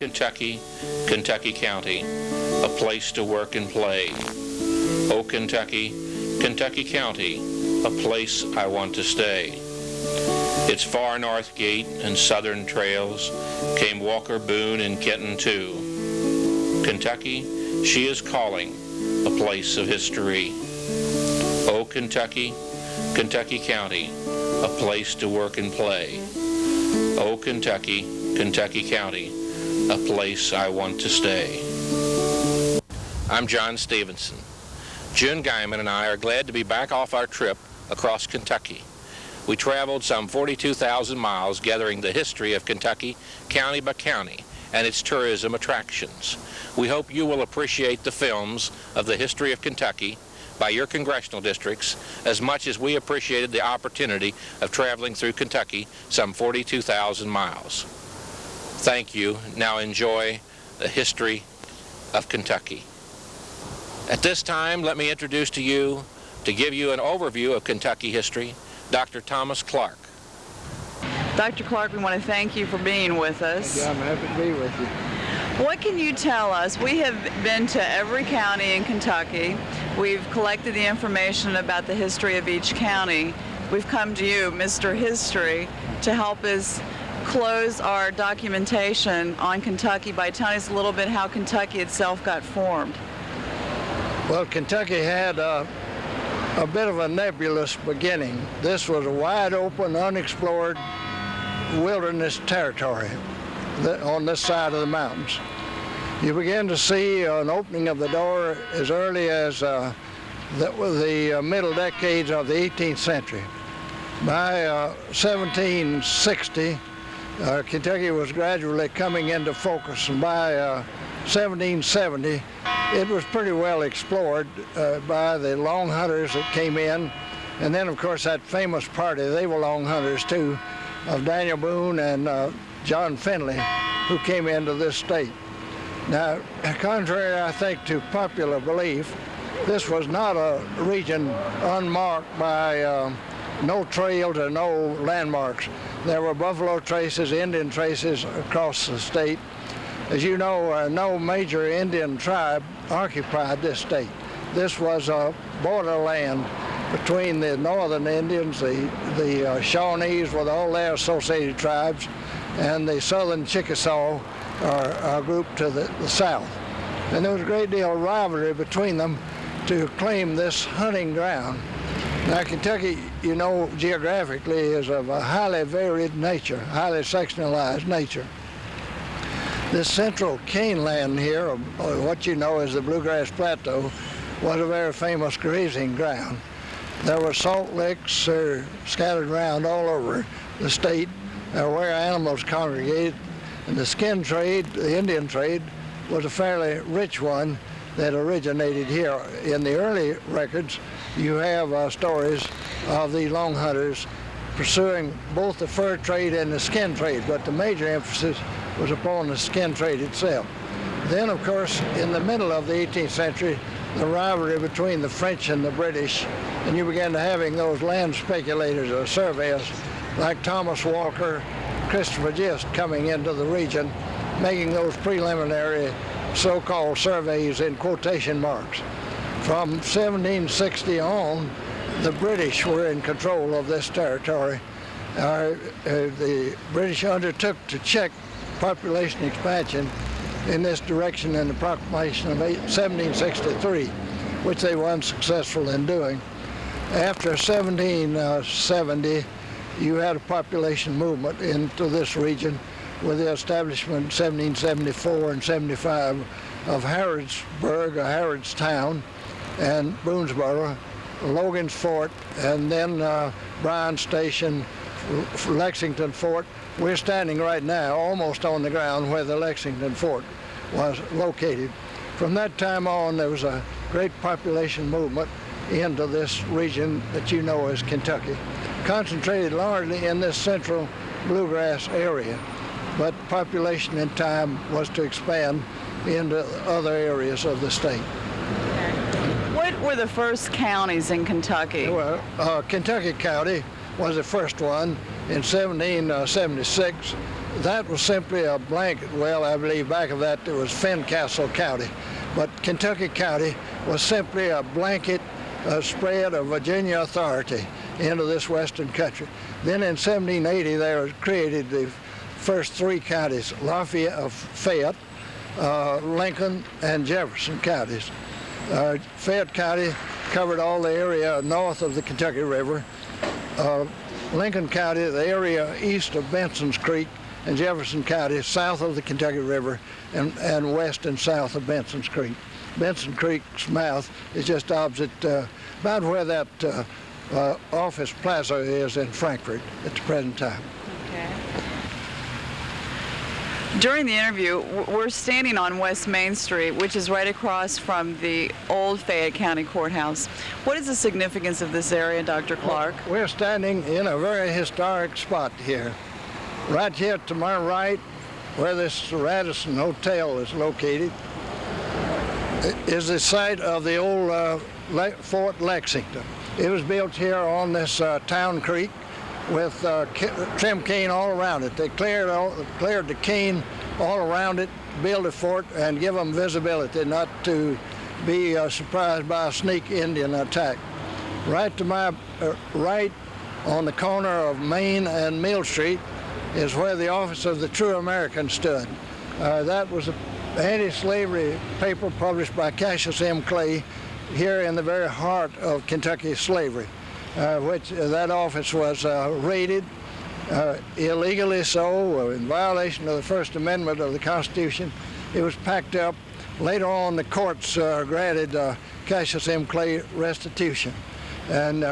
Kentucky, Kentucky County, a place to work and play. Oh, Kentucky, Kentucky County, a place I want to stay. Its far north gate and southern trails came Walker, Boone, and Kenton too. Kentucky, she is calling, a place of history. Oh, Kentucky, Kentucky County, a place to work and play. Oh, Kentucky, Kentucky County, a place I want to stay. I'm John Stephenson. June Geiman and I are glad to be back off our trip across Kentucky. We traveled some 42,000 miles gathering the history of Kentucky county by county and its tourism attractions. We hope you will appreciate the films of the history of Kentucky by your congressional districts as much as we appreciated the opportunity of traveling through Kentucky some 42,000 miles. Thank you. Now enjoy the history of Kentucky. At this time, let me introduce to you, to give you an overview of Kentucky history, Dr. Thomas Clark. Dr. Clark, we want to thank you for being with us. Yeah, I'm happy to be with you. What can you tell us? We have been to every county in Kentucky. We've collected the information about the history of each county. We've come to you, Mr. History, to help us close our documentation on Kentucky by telling us a little bit how Kentucky itself got formed. Well, Kentucky had a bit of a nebulous beginning. This was a wide open, unexplored wilderness territory on this side of the mountains. You begin to see an opening of the door as early as the middle decades of the 18th century. By 1760, Kentucky was gradually coming into focus, and by 1770, it was pretty well explored by the long hunters that came in, and then of course that famous party, they were long hunters too, of Daniel Boone and John Finley, who came into this state. Now, contrary, I think, to popular belief, this was not a region unmarked by no trails or no landmarks. There were buffalo traces, Indian traces across the state. As you know, no major Indian tribe occupied this state. This was a borderland between the northern Indians, the Shawnees with all their associated tribes, and the southern Chickasaw, our group to the south. And there was a great deal of rivalry between them to claim this hunting ground. Now, Kentucky, you know, geographically is of a highly varied nature, highly sectionalized nature. This central cane land here, or what you know as the Bluegrass Plateau, was a very famous grazing ground. There were salt licks scattered around all over the state where animals congregated, and the skin trade, the Indian trade, was a fairly rich one that originated here. In the early records, you have stories of the long hunters pursuing both the fur trade and the skin trade, but the major emphasis was upon the skin trade itself. Then, of course, in the middle of the 18th century, the rivalry between the French and the British, and you began to having those land speculators or surveyors like Thomas Walker, Christopher Gist coming into the region, making those preliminary so-called surveys in quotation marks. From 1760 on, the British were in control of this territory. The British undertook to check population expansion in this direction in the proclamation of 1763, which they were unsuccessful in doing. After 1770, you had a population movement into this region with the establishment in 1774 and 75 of Harrodsburg, or Harrodstown, and Boonesboro, Logan's Fort, and then Bryan Station, Lexington Fort. We're standing right now almost on the ground where the Lexington Fort was located. From that time on, there was a great population movement into this region that you know as Kentucky, concentrated largely in this central bluegrass area, but population in time was to expand into other areas of the state. What were the first counties in Kentucky? Well, Kentucky County was the first one in 1776. that was simply a blanket. Well, I believe back of that there was Fincastle County, but Kentucky County was simply a blanket spread of Virginia authority into this western country. Then in 1780 they were created the first three counties, Fayette, Lincoln, and Jefferson counties. Fayette County covered all the area north of the Kentucky River. Lincoln County, the area east of Benson's Creek, and Jefferson County, south of the Kentucky River, and west and south of Benson's Creek. Benson Creek's mouth is just opposite, about where that office plaza is in Frankfort at the present time. Okay. During the interview, we're standing on West Main Street, which is right across from the old Fayette County Courthouse. What is the significance of this area, Dr. Clark? Well, we're standing in a very historic spot here. Right here to my right, where this Radisson Hotel is located, is the site of the old Fort Lexington. It was built here on this town creek with trim cane all around it. They cleared the cane all around it, build a fort, and give them visibility, not to be surprised by a sneak Indian attack. Right to my right, on the corner of Main and Mill Street, is where the office of the True American stood. That was an anti-slavery paper published by Cassius M. Clay here in the very heart of Kentucky slavery, which that office was raided illegally so, in violation of the First Amendment of the Constitution. It was packed up. Later on, the courts granted Cassius M. Clay restitution, and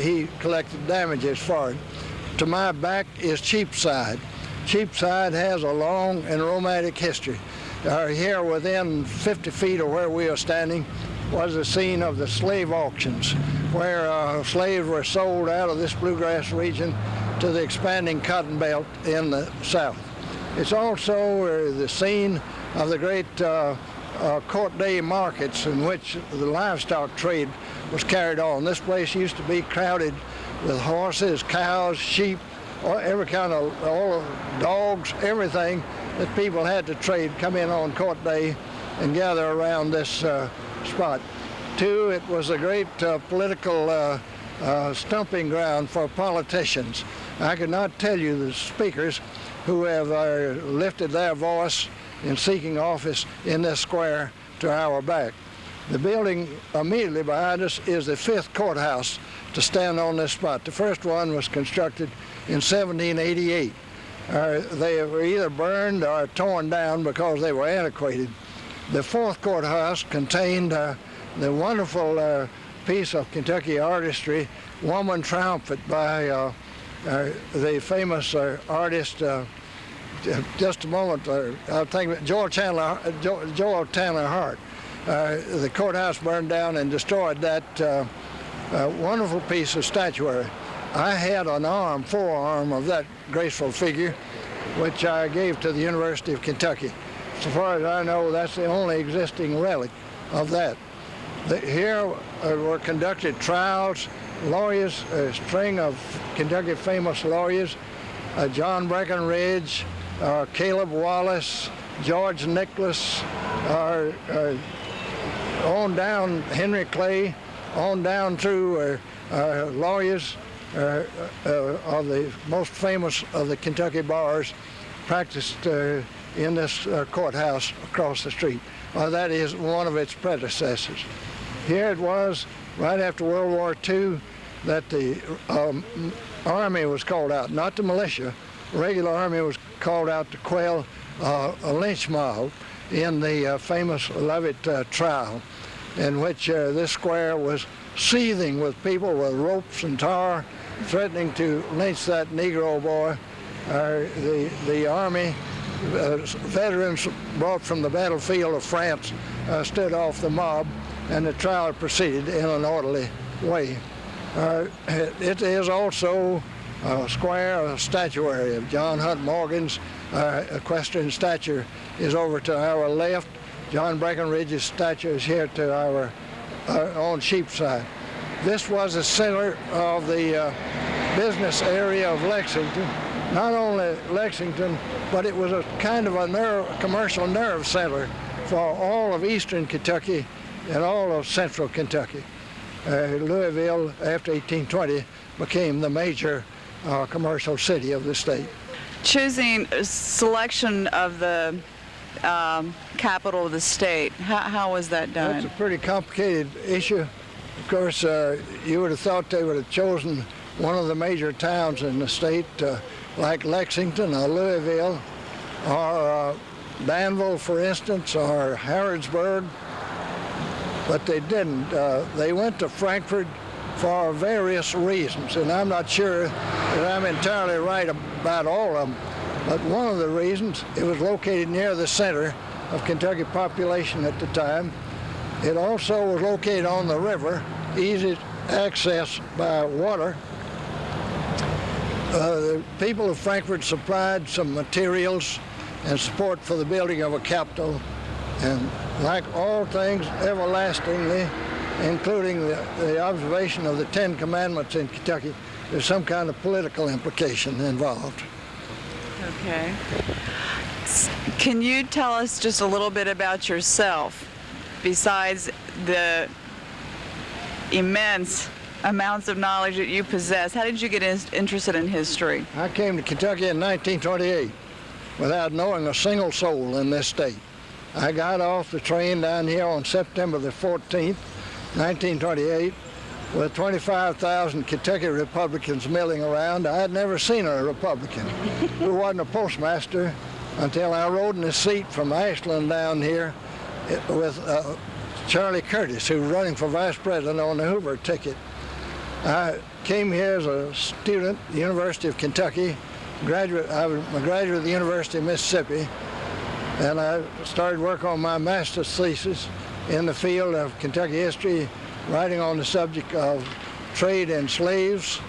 he collected damages for it. To my back is Cheapside. Cheapside has a long and romantic history. Here within 50 feet of where we are standing was the scene of the slave auctions, where slaves were sold out of this bluegrass region to the expanding cotton belt in the south. It's also the scene of the great court day markets in which the livestock trade was carried on. This place used to be crowded with horses, cows, sheep, every kind of, all dogs, everything that people had to trade come in on court day and gather around this spot. Two, it was a great political stumping ground for politicians. I could not tell you the speakers who have lifted their voice in seeking office in this square to our back. The building immediately behind us is the 5th courthouse to stand on this spot. The first one was constructed in 1788. They were either burned or torn down because they were antiquated. The 4th courthouse contained the wonderful piece of Kentucky artistry, Woman Triumphant, by the famous artist, just a moment, I think Joel Tanner Hart. The courthouse burned down and destroyed that wonderful piece of statuary. I had an forearm of that graceful figure, which I gave to the University of Kentucky. So far as I know, that's the only existing relic of that. Here were conducted trials, lawyers, a string of Kentucky famous lawyers, John Breckinridge, Caleb Wallace, George Nicholas, on down Henry Clay, on down through lawyers of the most famous of the Kentucky bars practiced in this courthouse across the street. That is one of its predecessors. Here it was, right after World War II, that the Army was called out, not the militia. The regular Army was called out to quell a lynch mob in the famous Leavitt trial, in which this square was seething with people with ropes and tar, threatening to lynch that Negro boy. The Army veterans brought from the battlefield of France stood off the mob, and the trial proceeded in an orderly way. It is also a square, a statuary of John Hunt Morgan's equestrian statue is over to our left. John Breckinridge's statue is here to our on Sheepside. This was the center of the business area of Lexington, not only Lexington, but it was a kind of a commercial nerve center for all of eastern Kentucky and all of central Kentucky. Louisville, after 1820, became the major commercial city of the state. Choosing a selection of the capital of the state, how was that done? That's a pretty complicated issue. Of course, you would have thought they would have chosen one of the major towns in the state, like Lexington or Louisville or Danville, for instance, or Harrodsburg, but they didn't. They went to Frankfort for various reasons, and I'm not sure that I'm entirely right about all of them, but one of the reasons, it was located near the center of Kentucky population at the time. It also was located on the river, easy access by water. The people of Frankfort supplied some materials and support for the building of a capital, and like all things, everlastingly, including the observation of the 10 Commandments in Kentucky, there's some kind of political implication involved. Okay. Can you tell us just a little bit about yourself, besides the immense amounts of knowledge that you possess? How did you get interested in history? I came to Kentucky in 1928 without knowing a single soul in this state. I got off the train down here on September the 14th, 1928, with 25,000 Kentucky Republicans milling around. I had never seen a Republican who wasn't a postmaster until I rode in the seat from Ashland down here with Charlie Curtis, who was running for vice president on the Hoover ticket. I came here as a student at the University of Kentucky. I was a graduate of the University of Mississippi, and I started work on my master's thesis in the field of Kentucky history, writing on the subject of trade in slaves,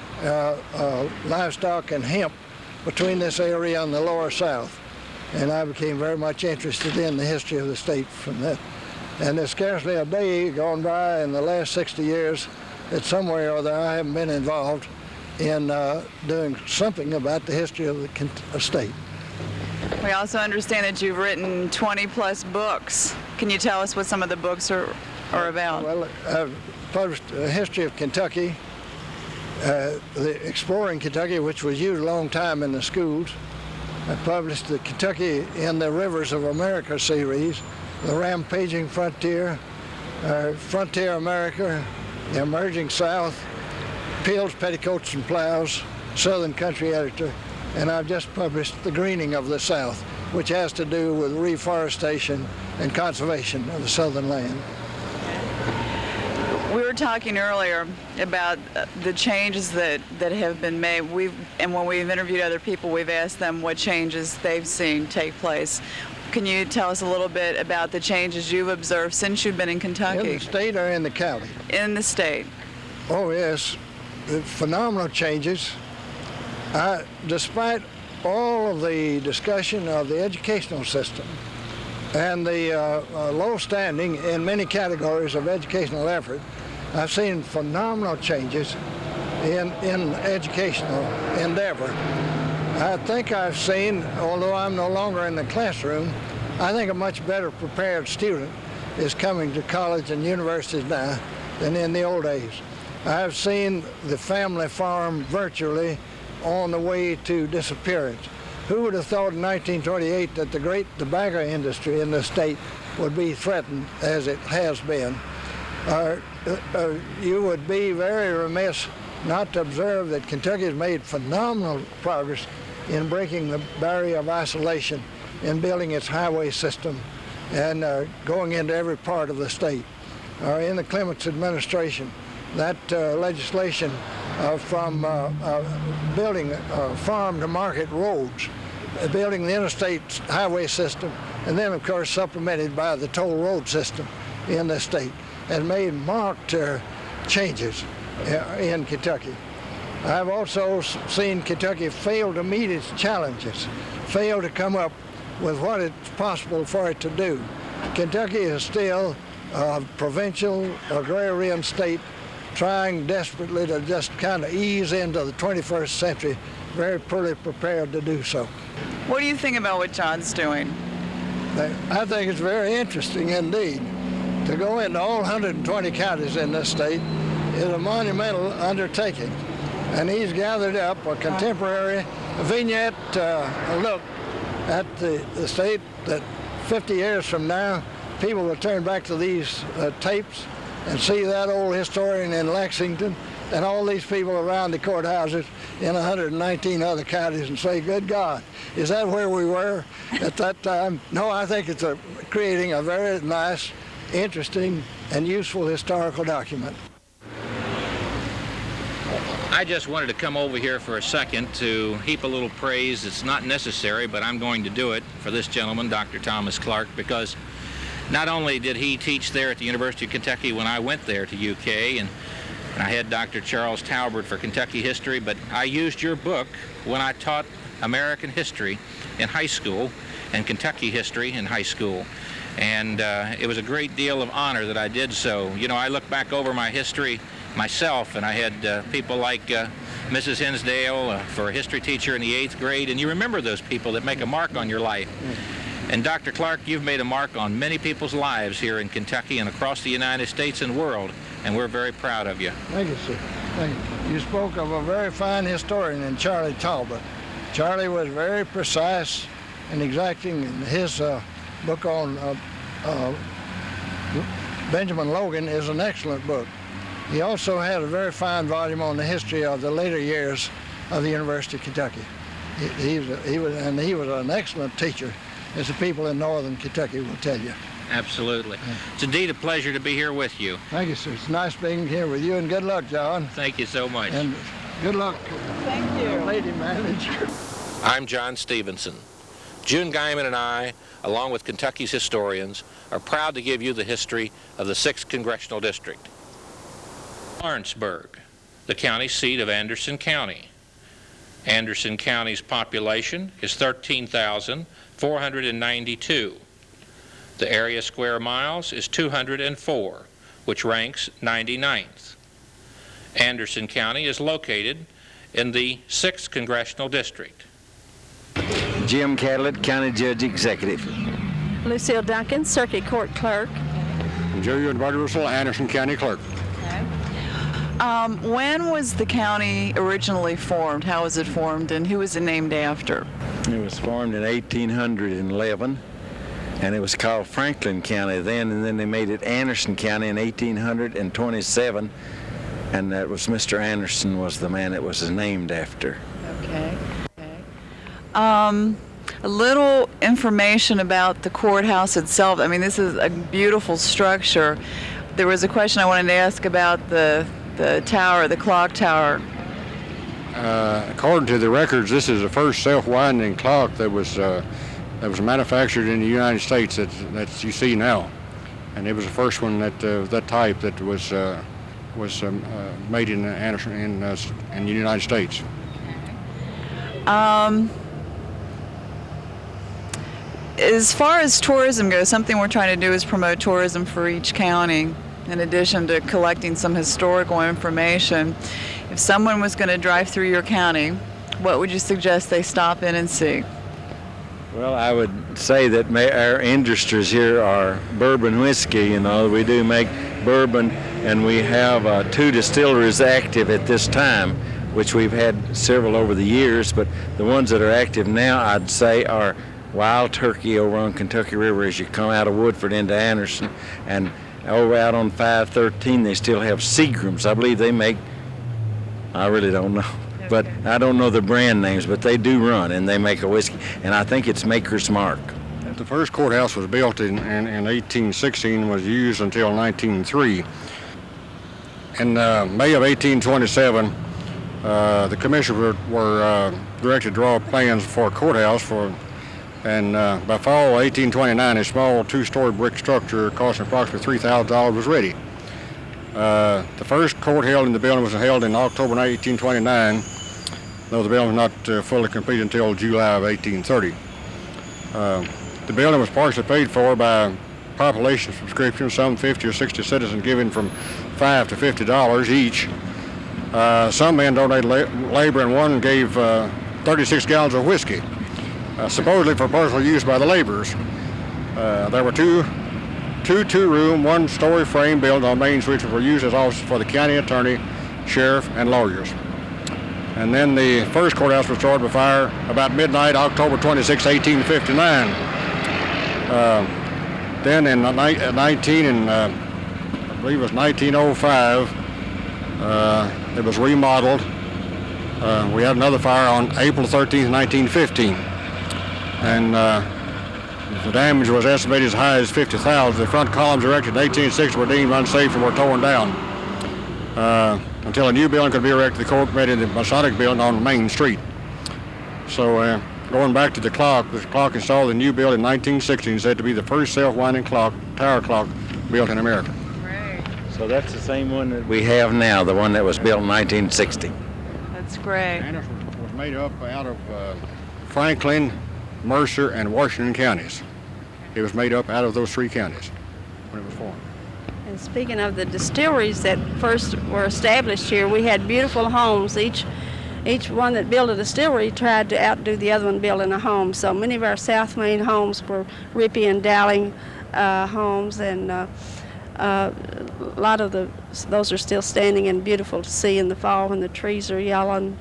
livestock, and hemp between this area and the lower South. And I became very much interested in the history of the state from that. And there's scarcely a day gone by in the last 60 years that somewhere or other I haven't been involved in doing something about the history of the state. We also understand that you've written 20-plus books. Can you tell us what some of the books are about? Well, I've published a history of Kentucky, the Exploring Kentucky, which was used a long time in the schools. I published the Kentucky in the Rivers of America series, the Rampaging Frontier, Frontier America, the Emerging South, Pills, Petticoats, and Plows, Southern Country Editor, and I've just published The Greening of the South, which has to do with reforestation and conservation of the southern land. We were talking earlier about the changes that have been made. And when we've interviewed other people, we've asked them what changes they've seen take place. Can you tell us a little bit about the changes you've observed since you've been in Kentucky? In the state or in the county? In the state. Oh, yes. Phenomenal changes. Despite all of the discussion of the educational system and the low standing in many categories of educational effort, I've seen phenomenal changes in educational endeavor. I think I've seen, although I'm no longer in the classroom, I think a much better prepared student is coming to college and universities now than in the old days. I've seen the family farm virtually on the way to disappearance. Who would have thought in 1928 that the great tobacco industry in the state would be threatened as it has been? You would be very remiss not to observe that Kentucky has made phenomenal progress in breaking the barrier of isolation, in building its highway system, and going into every part of the state. In the Clements administration, that legislation from building farm-to-market roads, building the interstate highway system, and then, of course, supplemented by the toll road system in the state, has made marked changes in Kentucky. I've also seen Kentucky fail to meet its challenges, fail to come up with what it's possible for it to do. Kentucky is still a provincial, agrarian state trying desperately to just kind of ease into the 21st century very poorly prepared to do so. What do you think about what John's doing? I think it's very interesting indeed. To go into all 120 counties in this state is a monumental undertaking. And he's gathered up a contemporary vignette look at the state that 50 years from now, people will turn back to these tapes and see that old historian in Lexington and all these people around the courthouses in 119 other counties and say, good God, is that where we were at that time? No, I think it's creating a very nice, interesting, and useful historical document. I just wanted to come over here for a second to heap a little praise. It's not necessary, but I'm going to do it for this gentleman, Dr. Thomas Clark, because not only did he teach there at the University of Kentucky when I went there to UK, and I had Dr. Charles Talbert for Kentucky history, but I used your book when I taught American history in high school and Kentucky history in high school. And it was a great deal of honor that I did so. You know, I look back over my history myself, and I had people like Mrs. Hinsdale for a history teacher in the 8th grade, and you remember those people that make a mark on your life. And Dr. Clark, you've made a mark on many people's lives here in Kentucky and across the United States and world, and we're very proud of you. Thank you, sir. Thank you. You spoke of a very fine historian in Charlie Talbot. Charlie was very precise and exacting. His book on Benjamin Logan is an excellent book. He also had a very fine volume on the history of the later years of the University of Kentucky. He was an excellent teacher, as the people in northern Kentucky will tell you. Absolutely. It's indeed a pleasure to be here with you. Thank you, sir. It's nice being here with you, and good luck, John. Thank you so much. And good luck, Thank you. lady manager. I'm John Stephenson. June GEIMAN and I, along with Kentucky's historians, are proud to give you the history of the 6th Congressional District. Lawrenceburg, the county seat of Anderson County. Anderson County's population is 13,492. The area square miles is 204, which ranks 99th. Anderson County is located in the 6th Congressional District. Jim Catlett, County Judge Executive. Lucille Duncan, Circuit Court Clerk. Jerry and Buddy Russell, Anderson County Clerk. When was the county originally formed? How was it formed, and who was it named after? It was formed in 1811, and it was called Franklin County then, and then they made it Anderson County in 1827, and that was Mr. Anderson was the man it was named after. Okay. A little information about the courthouse itself. I mean, this is a beautiful structure. There was a question I wanted to ask about the tower, the clock tower. According to the records, this is the first self-winding clock that was manufactured in the United States that you see now, and it was the first one that type that was made in Anderson in the United States. As far as tourism goes, something we're trying to do is promote tourism for each county, in addition to collecting some historical information. If someone was going to drive through your county, what would you suggest they stop in and see? Well, I would say that our industries here are bourbon whiskey. You know, we do make bourbon, and we have 2 distilleries active at this time, which we've had several over the years, but the ones that are active now, I'd say, are Wild Turkey over on Kentucky River as you come out of Woodford into Anderson, and over out on 513 they still have Seagrams. I believe they make, I really don't know, but I don't know the brand names, but they do run and they make a whiskey, and I think it's Maker's Mark. The first courthouse was built in 1816 and was used until 1903. In May of 1827, the commissioners were directed to draw plans for a courthouse and by fall 1829, a small 2-story brick structure costing approximately $3,000 was ready. The first court held in the building was held in October 1829, though the building was not fully completed until July of 1830. The building was partially paid for by population subscription, some 50 or 60 citizens giving from $5 to $50 each. Some men donated labor, and one gave 36 gallons of whiskey, supposedly for personal use by the laborers. There were two-room, one-story frame built on Main Street which were used as offices for the county attorney, sheriff, and lawyers. And then the first courthouse was destroyed by fire about midnight, October 26, 1859. Then in I believe it was 1905, it was remodeled. We had another fire on April 13, 1915. And the damage was estimated as high as 50,000. The front columns erected in 1860 were deemed unsafe and were torn down. Until a new building could be erected, the court made it the Masonic building on Main Street. So going back to the clock installed in the new building in 1960 is said to be the first self-winding tower clock built in America. Great. So that's the same one that we have now, the one that was built in 1960. That's great. And it was made up out of Franklin, Mercer, and Washington counties. It was made up out of those three counties when it was formed. And speaking of the distilleries that first were established here, we had beautiful homes. Each one that built a distillery tried to outdo the other one building a home. So many of our South Main homes were Rippey and Dowling homes, and a lot of those are still standing and beautiful to see in the fall when the trees are yellow and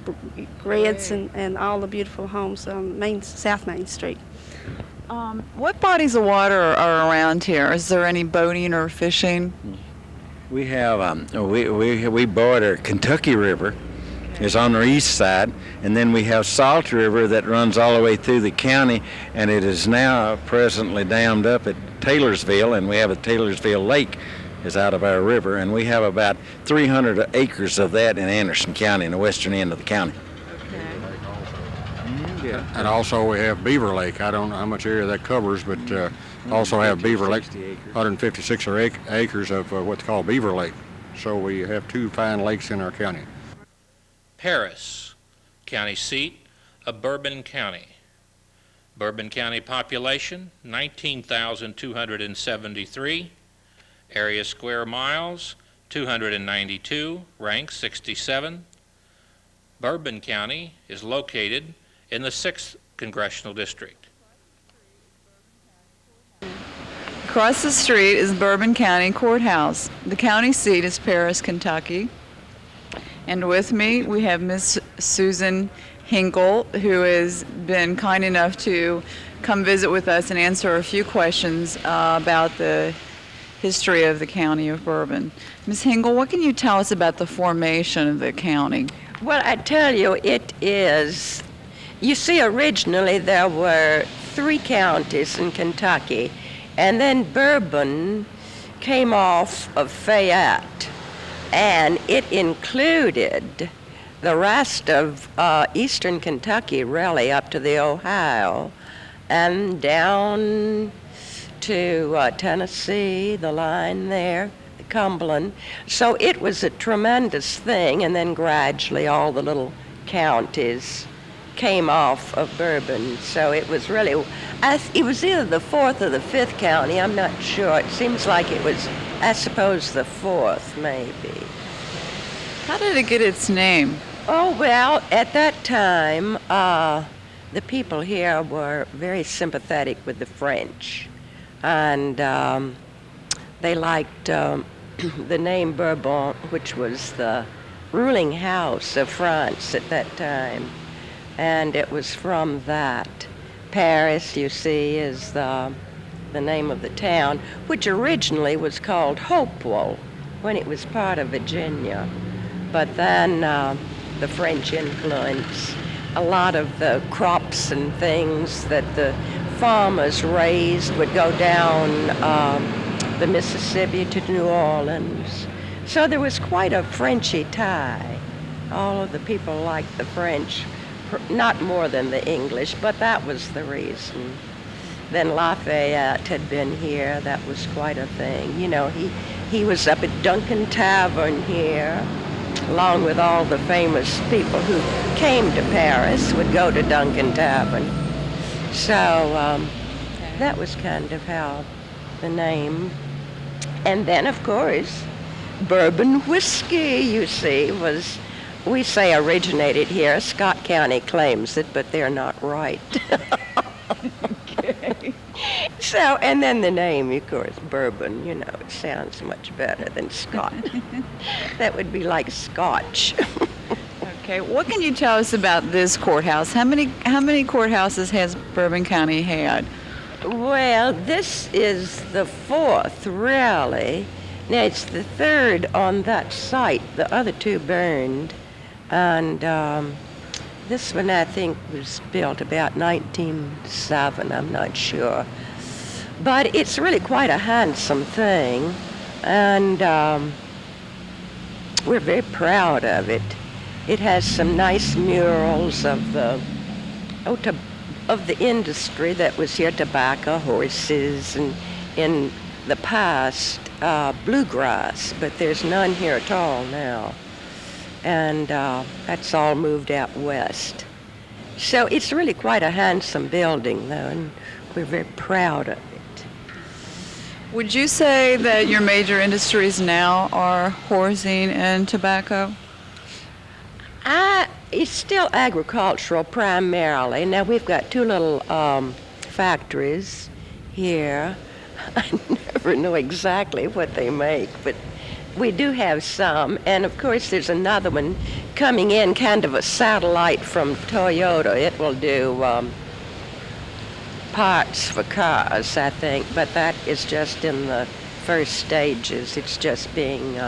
reds, and all the beautiful homes on South Main Street. What bodies of water are around here? Is there any boating or fishing? We have we border Kentucky River is on the east side, and then we have Salt River that runs all the way through the county, and it is now presently dammed up at Taylorsville, and we have a Taylorsville Lake is out of our river, and we have about 300 acres of that in Anderson County, in the western end of the county. Yeah. And also we have Beaver Lake. I don't know how much area that covers, but also have Beaver Lake, 156 acres of what they call Beaver Lake. So we have two fine lakes in our county. Paris, county seat of Bourbon County. Bourbon County population, 19,273. Area square miles, 292. Rank, 67. Bourbon County is located in the 6th Congressional District. Across the street is Bourbon County Courthouse. The county seat is Paris, Kentucky. And with me, we have Miss Susan Hinkle, who has been kind enough to come visit with us and answer a few questions about the history of the county of Bourbon. Ms. Hinkle, what can you tell us about the formation of the county? Well, I tell you, it is, you see, originally there were 3 counties in Kentucky, and then Bourbon came off of Fayette, and it included the rest of eastern Kentucky, really, up to the Ohio, and down to Tennessee, the line there, Cumberland. So it was a tremendous thing, and then gradually all the little counties came off of Bourbon. So it was really, it was either the 4th or the 5th county, I'm not sure. It seems like it was, I suppose, the 4th, maybe. How did it get its name? Oh, well, at that time, the people here were very sympathetic with the French, and they liked the name Bourbon, which was the ruling house of France at that time, and it was from that. Paris, you see, is the name of the town, which originally was called Hopewell when it was part of Virginia. But then the French influence, a lot of the crops and things that the farmers raised would go down the Mississippi to New Orleans. So there was quite a Frenchy tie. All of the people liked the French, not more than the English, but that was the reason. Then Lafayette had been here. That was quite a thing. You know, he was up at Duncan Tavern here, along with all the famous people who came to Paris would go to Duncan Tavern. So that was kind of how the name. And then, of course, bourbon whiskey, you see, was we say originated here. Scott County claims it, but they're not right. Okay. So, and then the name, of course, Bourbon, it sounds much better than Scott. That would be like Scotch. Okay, what can you tell us about this courthouse? How many courthouses has Bourbon County had? Well, this is the fourth, really. Now, it's the third on that site. The other two burned. And this one, I think, was built about 1907, I'm not sure. But it's really quite a handsome thing. And we're very proud of it. It has some nice murals of the industry that was here, tobacco, horses, and in the past, bluegrass, but there's none here at all now. And that's all moved out west. So it's really quite a handsome building, though, and we're very proud of it. Would you say that your major industries now are horsing and tobacco? It's still agricultural primarily. Now we've got two little factories here. I never know exactly what they make, but we do have some. And of course there's another one coming in, kind of a satellite from Toyota. It will do parts for cars, I think, but that is just in the first stages. It's just being,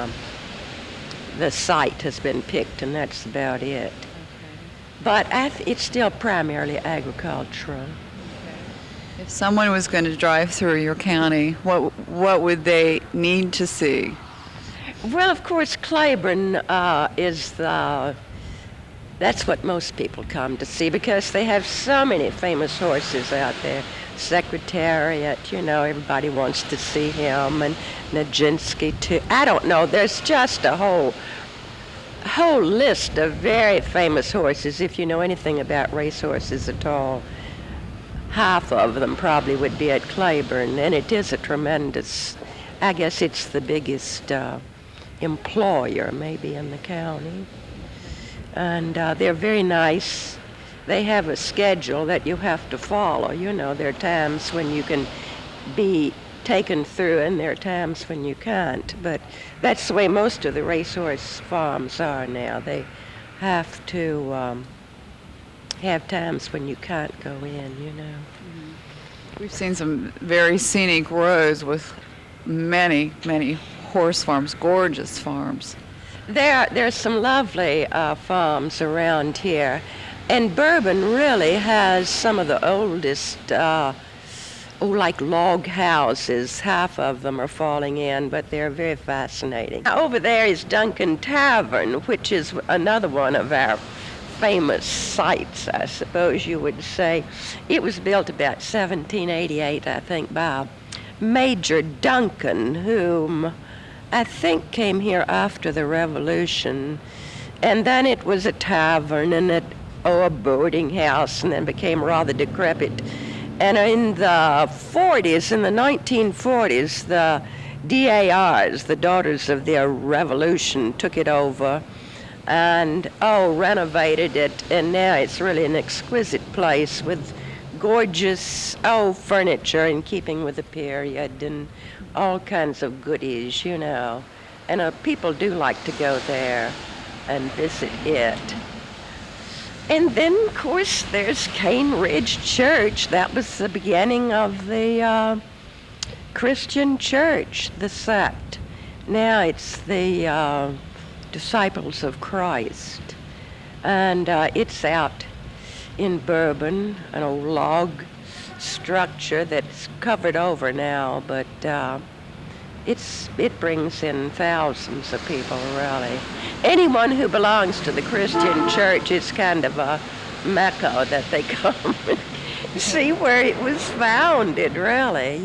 the site has been picked, and that's about it. Okay. But it's still primarily agricultural. Okay. If someone was going to drive through your county, what would they need to see? Well, of course, Claiborne that's what most people come to see, because they have so many famous horses out there. Secretariat, everybody wants to see him, and Nijinsky too. I don't know, there's just a whole list of very famous horses. If you know anything about racehorses at all, half of them probably would be at Claiborne, and it is a tremendous, I guess it's the biggest employer maybe in the county. And they're very nice. They have a schedule that you have to follow. There are times when you can be taken through, and there are times when you can't. But that's the way most of the racehorse farms are now. They have to have times when you can't go in, Mm-hmm. We've seen some very scenic roads with many, many horse farms, gorgeous farms. There's some lovely farms around here. And Bourbon really has some of the oldest, like log houses. Half of them are falling in, but they're very fascinating. Over there is Duncan Tavern, which is another one of our famous sites, I suppose you would say. It was built about 1788, I think, by Major Duncan, whom I think came here after the Revolution. And then it was a tavern and a boarding house, and then became rather decrepit. And in the 1940s, the DARs, the Daughters of the Revolution, took it over and, renovated it. And now it's really an exquisite place with gorgeous, furniture in keeping with the period and all kinds of goodies, And people do like to go there and visit it. And then, of course, there's Cane Ridge Church. That was the beginning of the Christian church, the sect. Now it's the Disciples of Christ. And it's out in Bourbon, an old log structure that's covered over now, but it brings in thousands of people, really. Anyone who belongs to the Christian church, it's kind of a mecca that they come and see where it was founded, really,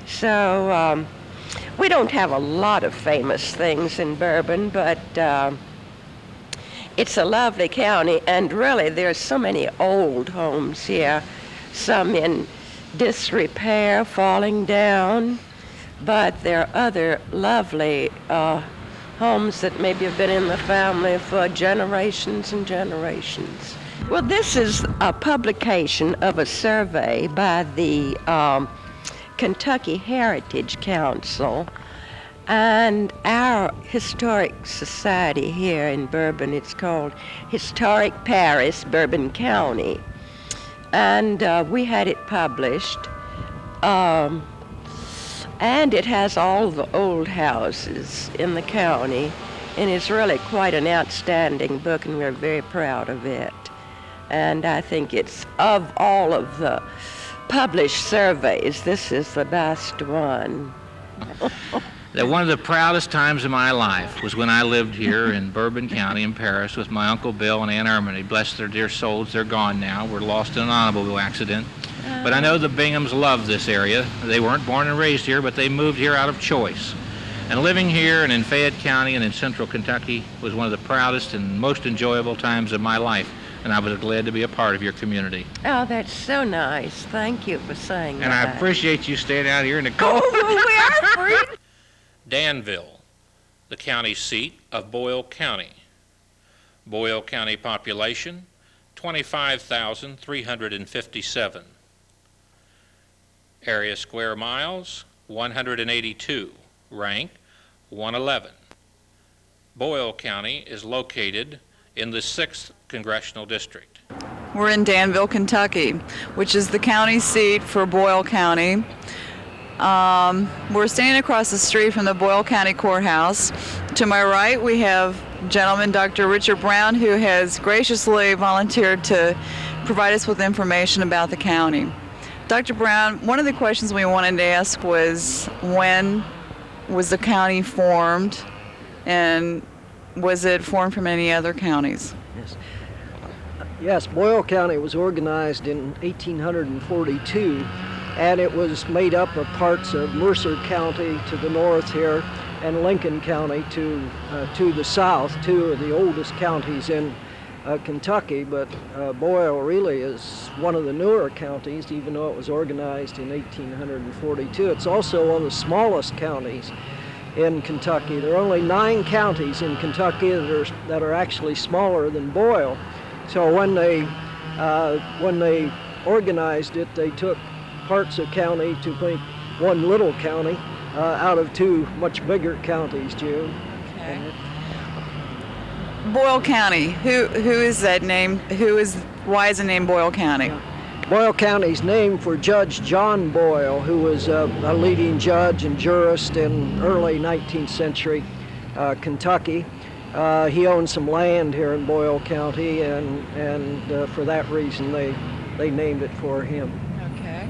So we don't have a lot of famous things in Bourbon, but it's a lovely county, and really there's so many old homes here, some in disrepair, falling down, but there are other lovely homes that maybe have been in the family for generations and generations. Well, this is a publication of a survey by the Kentucky Heritage Council and our historic society here in Bourbon. It's called Historic Parish, Bourbon County. And we had it published. And it has all the old houses in the county. And it's really quite an outstanding book, and we're very proud of it. And I think it's, of all of the published surveys, this is the best one. That one of the proudest times of my life was when I lived here in Bourbon County in Paris with my Uncle Bill and Aunt Erminy. Bless their dear souls, they're gone now. We're lost in an automobile accident. But I know the Binghams love this area. They weren't born and raised here, but they moved here out of choice. And living here and in Fayette County and in central Kentucky was one of the proudest and most enjoyable times of my life. And I was glad to be a part of your community. Oh, that's so nice. Thank you for saying that. And I appreciate you staying out here in the cold. Oh, we are free. Danville, the county seat of Boyle County. Boyle County population, 25,357. Area square miles, 182. Rank, 111. Boyle County is located in the 6th Congressional District. We're in Danville, Kentucky, which is the county seat for Boyle County. We're standing across the street from the Boyle County Courthouse. To my right, we have gentleman Dr. Richard Brown, who has graciously volunteered to provide us with information about the county. Dr. Brown, one of the questions we wanted to ask was, when was the county formed, and was it formed from any other counties? Yes, Boyle County was organized in 1842, and it was made up of parts of Mercer County to the north here and Lincoln County to the south, two of the oldest counties in Kentucky, but Boyle really is one of the newer counties, even though it was organized in 1842. It's also one of the smallest counties in Kentucky. There are only 9 counties in Kentucky that are actually smaller than Boyle. So when they organized it, they took parts of county to make one little county out of 2 much bigger counties, June. Okay. Boyle County, who is that name? Why is the name Boyle County? Boyle County is named for Judge John Boyle, who was a leading judge and jurist in early 19th century Kentucky. He owned some land here in Boyle County, and for that reason they named it for him. Okay.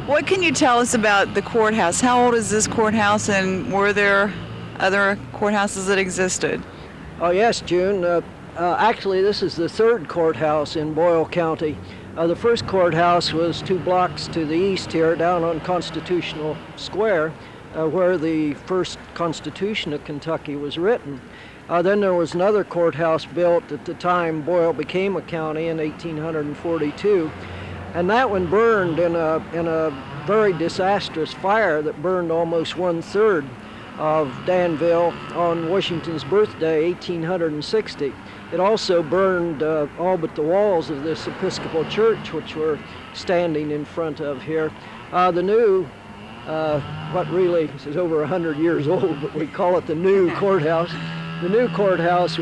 What can you tell us about the courthouse? How old is this courthouse, and were there other courthouses that existed? Oh yes, June. Actually, this is the 3rd courthouse in Boyle County. The first courthouse was 2 blocks to the east here, down on Constitutional Square, where the first Constitution of Kentucky was written. Then there was another courthouse built at the time Boyle became a county in 1842, and that one burned in a very disastrous fire that burned almost 1/3 of Danville on Washington's birthday, 1860. It also burned all but the walls of this Episcopal church, which we're standing in front of here. The new, what really is over 100 years old, but we call it the new courthouse. The new courthouse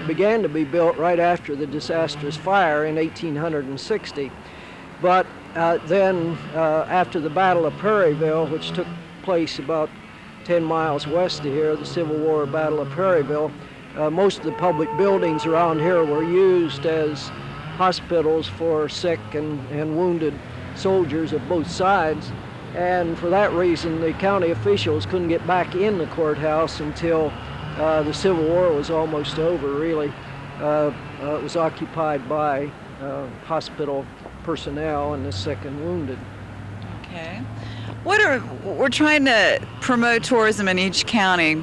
began to be built right after the disastrous fire in 1860. But then after the Battle of Perryville, which took place about 10 miles west of here, the Civil War Battle of Perryville, most of the public buildings around here were used as hospitals for sick and wounded soldiers of both sides. And for that reason, the county officials couldn't get back in the courthouse until the Civil War was almost over, really. It was occupied by hospital personnel and the sick and wounded. Okay. We're trying to promote tourism in each county.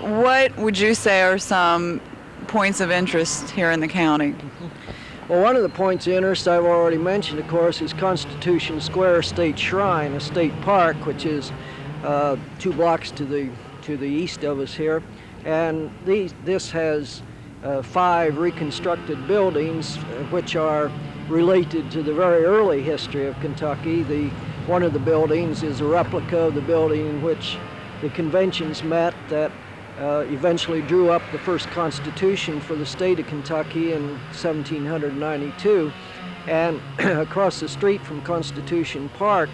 What would you say are some points of interest here in the county? Well, one of the points of interest I've already mentioned, of course, is Constitution Square State Shrine, a state park, which is 2 blocks to the east of us here. And this has 5 reconstructed buildings which are related to the very early history of Kentucky. One of the buildings is a replica of the building in which the conventions met that eventually drew up the first Constitution for the state of Kentucky in 1792. And across the street from Constitution Park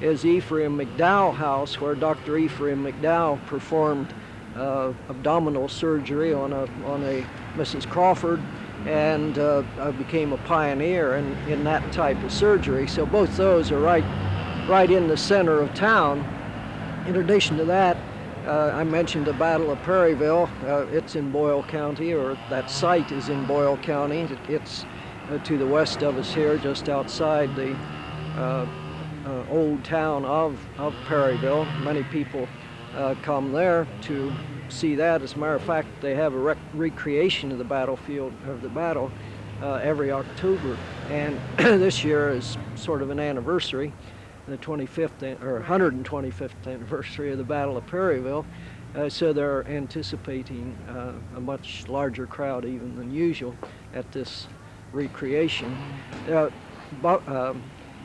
is Ephraim McDowell House, where Dr. Ephraim McDowell performed abdominal surgery on a Mrs. Crawford, and became a pioneer in that type of surgery. So both those are right in the center of town. In addition to that, I mentioned the Battle of Perryville. It's in Boyle County, or that site is in Boyle County. It's to the west of us here, just outside the old town of Perryville. Many people come there to see that. As a matter of fact, they have a recreation of the battlefield of the battle every October, and this year is sort of an anniversary, the 25th or 125th anniversary of the Battle of Perryville. So they're anticipating a much larger crowd even than usual at this recreation.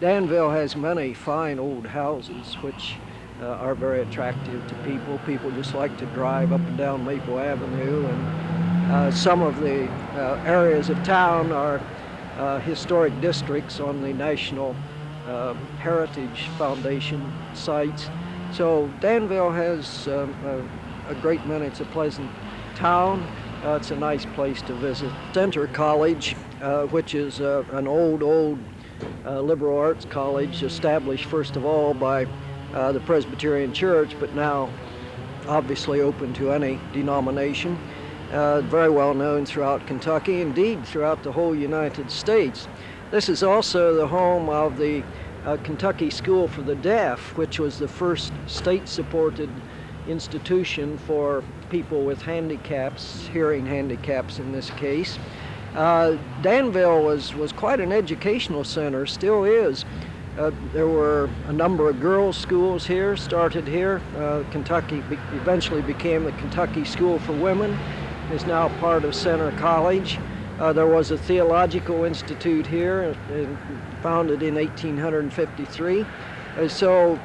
Danville has many fine old houses which are very attractive to people. People just like to drive up and down Maple Avenue, and some of the areas of town are historic districts on the National Heritage Foundation sites. So Danville has a great many. It's a pleasant town. It's a nice place to visit. Center College, which is an old liberal arts college, established first of all by the Presbyterian Church, but now obviously open to any denomination. Very well known throughout Kentucky, indeed throughout the whole United States. This is also the home of the Kentucky School for the Deaf, which was the first state-supported institution for people with handicaps, hearing handicaps in this case. Danville was quite an educational center, still is. There were a number of girls' schools here, started here. Kentucky eventually became the Kentucky School for Women, is now part of Center College. There was a theological institute here, founded in 1853. So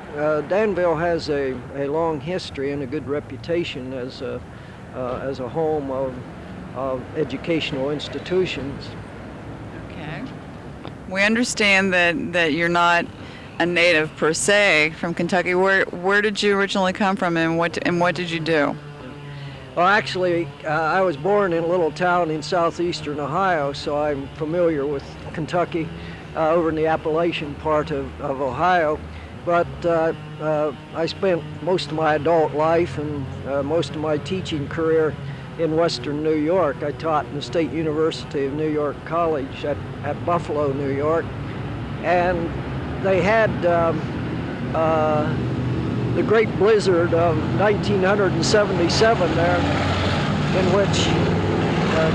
Danville has a long history and a good reputation as a home of educational institutions. Okay. We understand that you're not a native per se from Kentucky. Where did you originally come from, and what did you do? Well, actually, I was born in a little town in southeastern Ohio, so I'm familiar with Kentucky over in the Appalachian part of Ohio. But I spent most of my adult life and most of my teaching career in western New York. I taught in the State University of New York College at Buffalo, New York. And they had the great blizzard of 1977 there, in which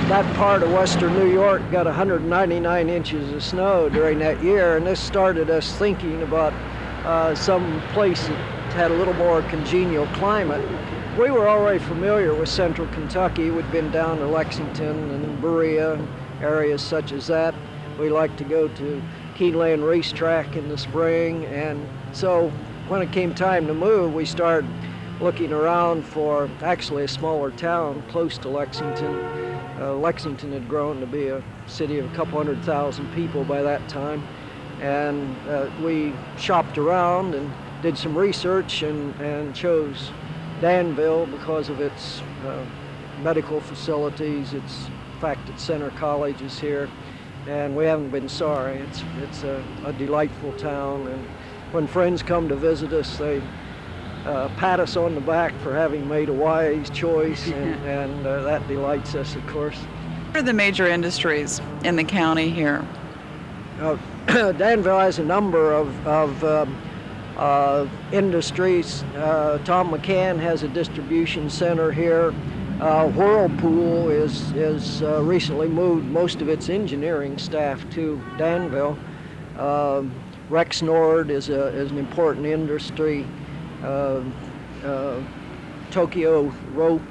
that part of western New York got 199 inches of snow during that year. And this started us thinking about some place that had a little more congenial climate. We were already familiar with central Kentucky. We'd been down to Lexington and Berea, areas such as that. We liked to go to Keeneland Racetrack in the spring, and so when it came time to move, we started looking around for actually a smaller town close to Lexington. Lexington had grown to be a city of a couple 100,000 people by that time, and we shopped around and did some research and chose Danville because of its medical facilities, its fact that Center College is here, and we haven't been sorry. It's a delightful town, and when friends come to visit us, they pat us on the back for having made a wise choice, and that delights us, of course. What are the major industries in the county here? Danville has a number of industries. Tom McCann has a distribution center here. Whirlpool is recently moved most of its engineering staff to Danville. Rexnord is an important industry. Tokyo Rope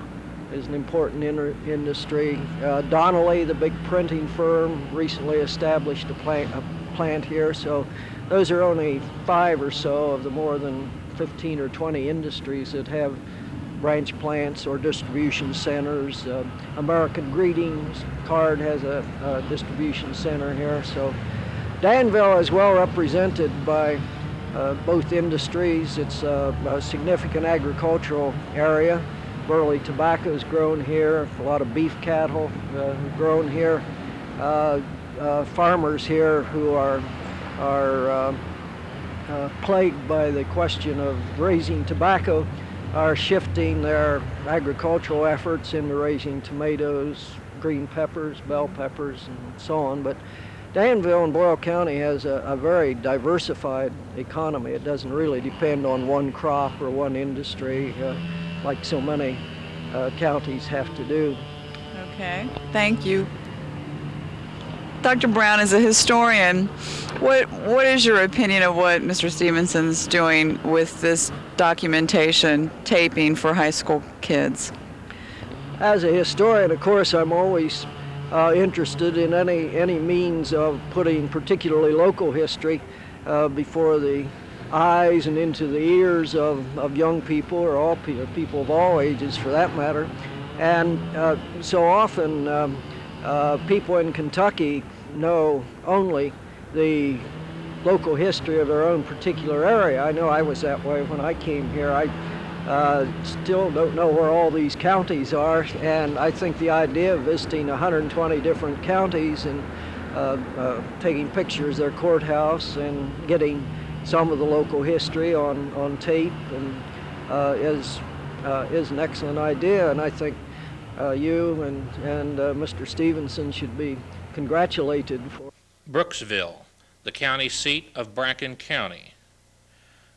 is an important industry. Donnelly, the big printing firm, recently established a plant here. So those are only 5 or so of the more than 15 or 20 industries that have branch plants or distribution centers. American Greetings Card has a distribution center here. So Danville is well represented by both industries. It's a significant agricultural area. Burley tobacco is grown here. A lot of beef cattle grown here. Farmers here who are plagued by the question of raising tobacco are shifting their agricultural efforts into raising tomatoes, green peppers, bell peppers, and so on. But Danville and Boyle County has a very diversified economy. It doesn't really depend on one crop or one industry like so many counties have to do. Okay, thank you. Dr. Brown, as a historian, what is your opinion of what Mr. Stephenson's doing with this documentation, taping for high school kids? As a historian, of course, I'm always interested in any means of putting particularly local history before the eyes and into the ears of young people, or all people of all ages for that matter. And so often people in Kentucky know only the local history of their own particular area. I know I was that way when I came here. I still don't know where all these counties are, and I think the idea of visiting 120 different counties and taking pictures of their courthouse and getting some of the local history on tape and is an excellent idea, and I think you and Mr. Stephenson should be congratulated for. Brooksville, the county seat of Bracken County.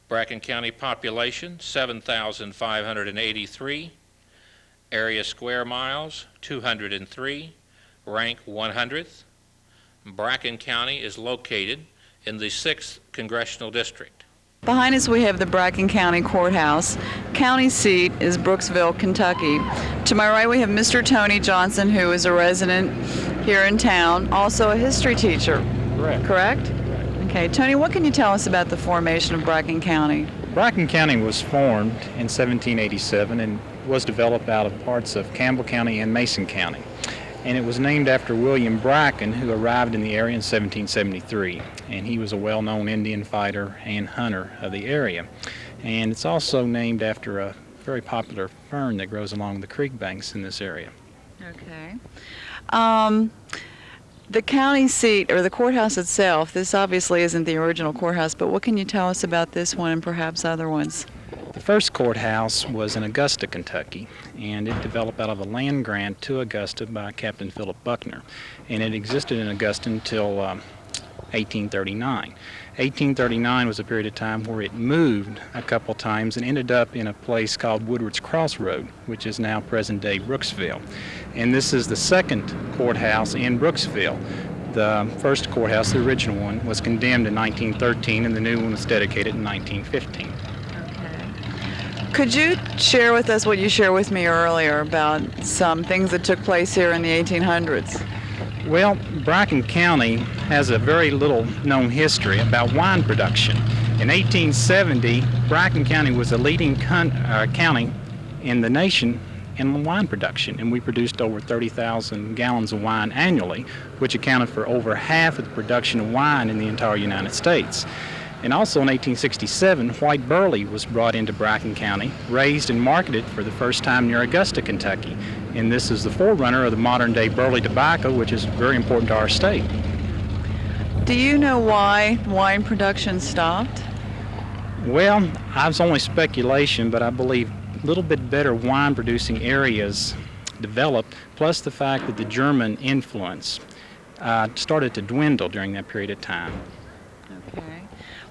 Bracken County population, 7,583. Area square miles, 203. Rank 100th. Bracken County is located in the 6th Congressional District. Behind us we have the Bracken County Courthouse. County seat is Brooksville, Kentucky. To my right we have Mr. Tony Johnson, who is a resident here in town, also a history teacher. Correct. Correct? Okay, Tony, what can you tell us about the formation of Bracken County? Bracken County was formed in 1787 and was developed out of parts of Campbell County and Mason County. And it was named after William Bracken, who arrived in the area in 1773. And he was a well-known Indian fighter and hunter of the area. And it's also named after a very popular fern that grows along the creek banks in this area. Okay. The county seat, or the courthouse itself, this obviously isn't the original courthouse, but what can you tell us about this one and perhaps other ones? The first courthouse was in Augusta, Kentucky, and it developed out of a land grant to Augusta by Captain Philip Buckner, and it existed in Augusta until 1839. 1839 was a period of time where it moved a couple times and ended up in a place called Woodward's Crossroad, which is now present-day Brooksville. And this is the second courthouse in Brooksville. The first courthouse, the original one, was condemned in 1913, and the new one was dedicated in 1915. Could you share with us what you shared with me earlier about some things that took place here in the 1800s? Well, Bracken County has a very little known history about wine production. In 1870, Bracken County was a leading county in the nation in wine production, and we produced over 30,000 gallons of wine annually, which accounted for over half of the production of wine in the entire United States. And also in 1867, white burley was brought into Bracken County, raised and marketed for the first time near Augusta, Kentucky. And this is the forerunner of the modern-day burley tobacco, which is very important to our state. Do you know why wine production stopped? Well, it's only speculation, but I believe a little bit better wine-producing areas developed, plus the fact that the German influence started to dwindle during that period of time. Okay.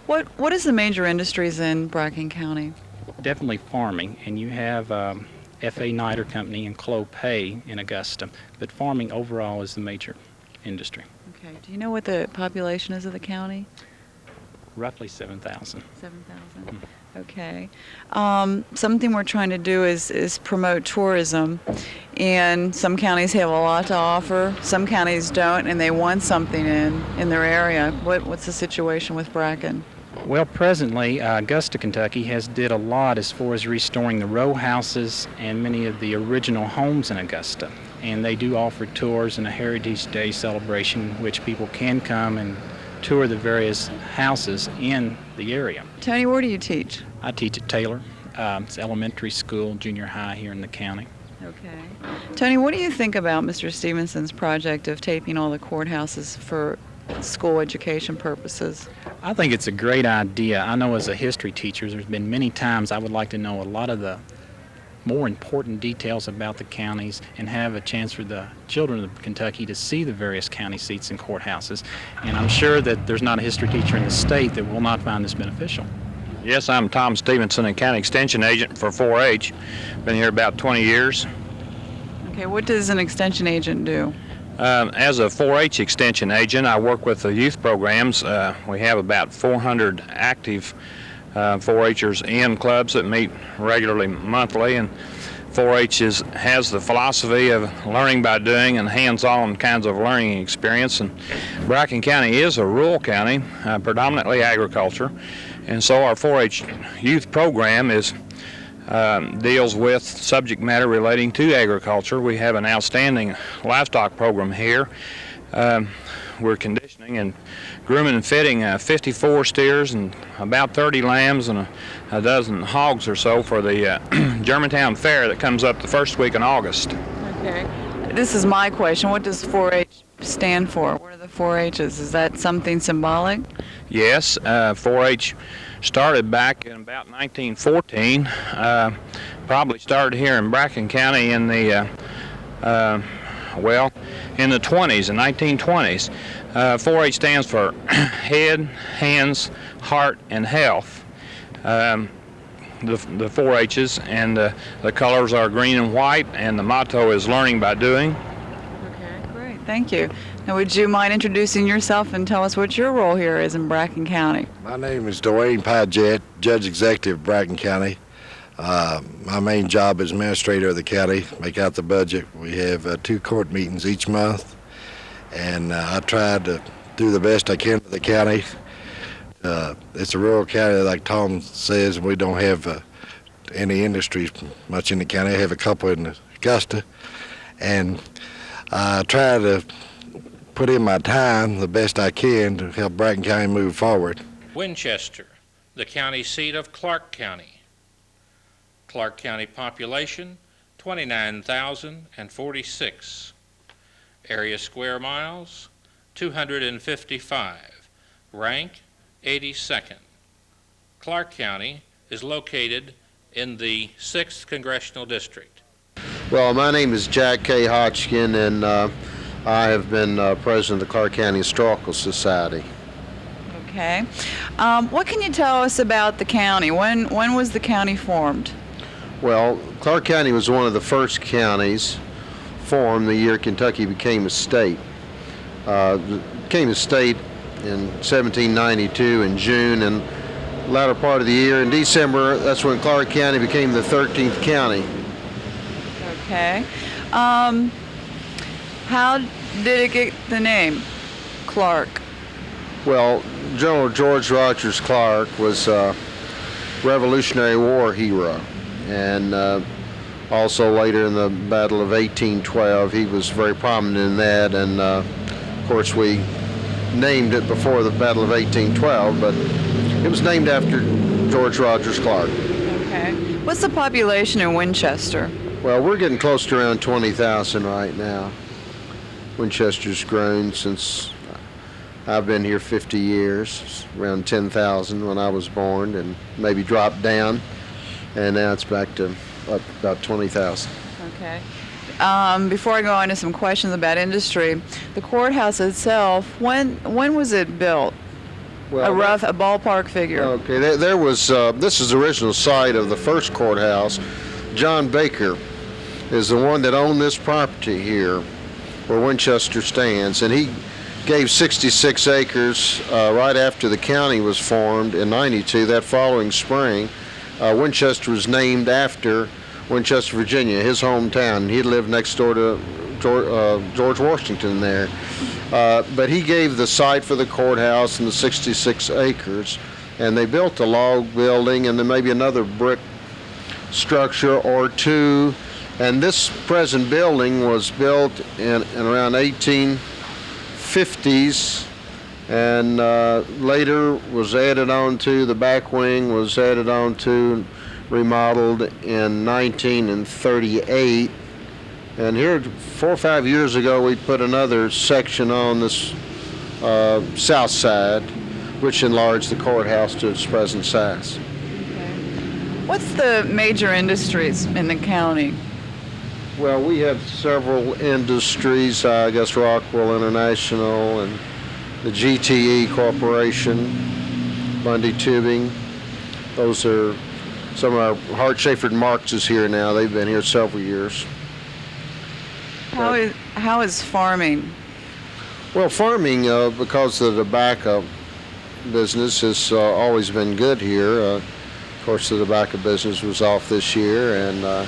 What is the major industries in Bracken County? Definitely farming, and you have F.A. Niter Company and Clopay in Augusta, but farming overall is the major industry. Okay. Do you know what the population is of the county? Roughly 7,000. 7,000. Okay. Something we're trying to do is promote tourism, and some counties have a lot to offer, some counties don't, and they want something in their area. What's the situation with Bracken? Well, presently, Augusta, Kentucky has did a lot as far as restoring the row houses and many of the original homes in Augusta. And they do offer tours and a Heritage Day celebration, which people can come and tour the various houses in the area. Tony, where do you teach? I teach at Taylor. It's elementary school, junior high here in the county. Okay. Tony, what do you think about Mr. Stephenson's project of taping all the courthouses for school education purposes? I think it's a great idea. I know as a history teacher, there's been many times I would like to know a lot of the more important details about the counties and have a chance for the children of Kentucky to see the various county seats and courthouses. And I'm sure that there's not a history teacher in the state that will not find this beneficial. Yes, I'm Tom Stephenson, a county extension agent for 4-H. Been here about 20 years. Okay, what does an extension agent do? As a 4-H extension agent, I work with the youth programs. We have about 400 active 4-Hers in clubs that meet regularly monthly, and 4-H has the philosophy of learning by doing and hands-on kinds of learning experience. And Bracken County is a rural county, predominantly agriculture, and so our 4-H youth program deals with subject matter relating to agriculture. We have an outstanding livestock program here. We're conditioning and grooming and fitting 54 steers and about 30 lambs and a dozen hogs or so for the Germantown Fair that comes up the first week in August. Okay. This is my question. What does 4-H stand for? What are the 4-H's? Is that something symbolic? Yes, 4-H started back in about 1914. Probably started here in Bracken County in the in the 20s, the 1920s. 4-H stands for head, hands, heart, and health. The 4-H's, and the colors are green and white, and the motto is learning by doing. Okay, great. Thank you. Now, would you mind introducing yourself and tell us what your role here is in Bracken County? My name is Dwayne Paget, Judge Executive of Bracken County. My main job is administrator of the county, make out the budget. We have 2 court meetings each month, and I try to do the best I can for the county. It's a rural county, like Tom says, and we don't have any industries much in the county. I have a couple in Augusta, and I try to put in my time the best I can to help Bracken County move forward. Winchester, the county seat of Clark County. Clark County population, 29,046. Area square miles, 255. Rank, 82nd. Clark County is located in the 6th Congressional District. Well, my name is Jack K. Hodgkin, and I have been president of the Clark County Historical Society. Okay. What can you tell us about the county? When was the county formed? Well, Clark County was one of the first counties formed the year Kentucky became a state. Became a state in 1792 in June, and latter part of the year in December, that's when Clark County became the 13th county. Okay. How did it get the name Clark? Well, General George Rogers Clark was a Revolutionary War hero, and also later in the Battle of 1812, he was very prominent in that, and of course we named it before the Battle of 1812, but it was named after George Rogers Clark. Okay. What's the population in Winchester? Well, we're getting close to around 20,000 right now. Winchester's grown since I've been here 50 years, around 10,000 when I was born, and maybe dropped down, and now it's back to up about 20,000. Okay. Before I go on to some questions about industry, the courthouse itself, when was it built? Well, a ballpark figure. Okay, there was, this is the original site of the first courthouse. John Baker is the one that owned this property here where Winchester stands, and he gave 66 acres right after the county was formed in '92. That following spring, Winchester was named after Winchester, Virginia, his hometown. He lived next door to George Washington there. But he gave the site for the courthouse and the 66 acres, and they built a log building and then maybe another brick structure or two. And this present building was built in around 1850s, and later was added on to, the back wing was added on to, remodeled in 1938. And here 4 or 5 years ago we put another section on this south side, which enlarged the courthouse to its present size. What's the major industries in the county? Well, we have several industries, I guess Rockwell International and the GTE Corporation, Bundy Tubing. Those are some of our, Hart Schaefer Marx is here now. They've been here several years. How is farming? Well, farming, because of the tobacco business, has always been good here. Of course, the tobacco business was off this year, and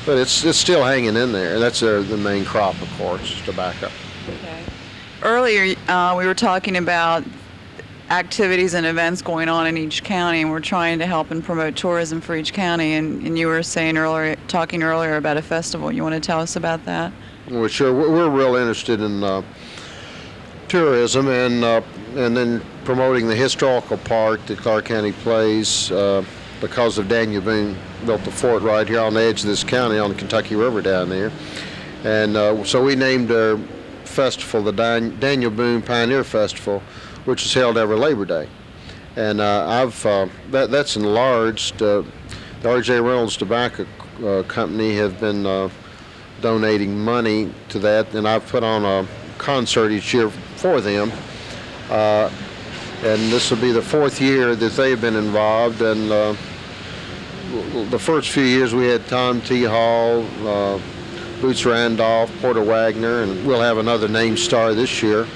but it's still hanging in there. That's the main crop, of course, is tobacco. Okay. Earlier, we were talking about activities and events going on in each county, and we're trying to help and promote tourism for each county. And you were talking earlier about a festival. You want to tell us about that? Well, sure. We're real interested in tourism and then promoting the historical part that Clark County plays because of Daniel Boone built the fort right here on the edge of this county on the Kentucky River down there. And so we named our festival the Daniel Boone Pioneer Festival, which is held every Labor Day. And that's enlarged. The R.J. Reynolds Tobacco Company have been donating money to that, and I've put on a concert each year for them. And this will be the 4th year that they've been involved. And the first few years we had Tom T. Hall, Boots Randolph, Porter Wagner, and we'll have another name star this year.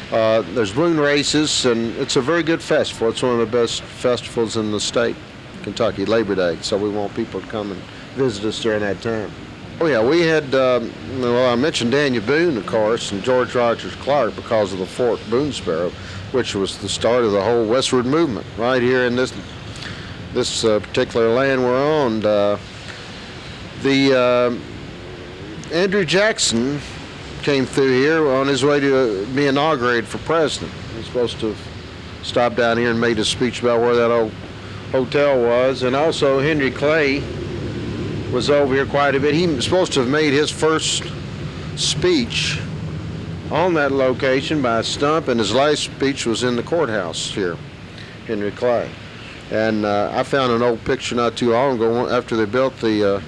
There's balloon races, and it's a very good festival. It's one of the best festivals in the state, Kentucky, Labor Day. So we want people to come and visit us during that time. Oh yeah, we had, well, I mentioned Daniel Boone, of course, and George Rogers Clark because of the Fort Boonesboro, which was the start of the whole westward movement right here in this particular land we're on. Andrew Jackson came through here on his way to be inaugurated for president. He was supposed to have stopped down here and made a speech about where that old hotel was. And also Henry Clay was over here quite a bit. He was supposed to have made his first speech on that location by a stump, and his last speech was in the courthouse here, Henry Clay. And I found an old picture not too long ago after they built the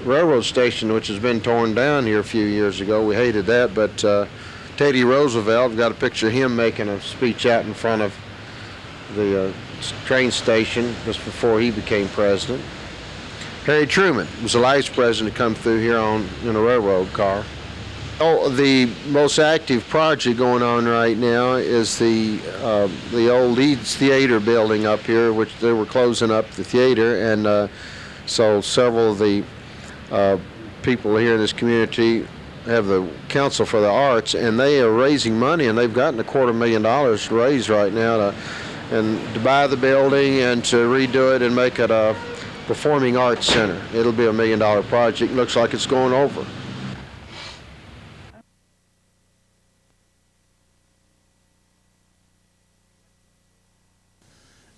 railroad station, which has been torn down here a few years ago. We hated that, but Teddy Roosevelt, got a picture of him making a speech out in front of the train station just before he became president. Harry Truman was the last president to come through here in a railroad car. Oh, the most active project going on right now is the old Leeds Theater building up here, which they were closing up the theater, and so several of the people here in this community have the Council for the Arts, and they are raising money, and they've gotten $250,000 to raise right now to buy the building and to redo it and make it a performing arts center. It'll be $1 million project. Looks like it's going over.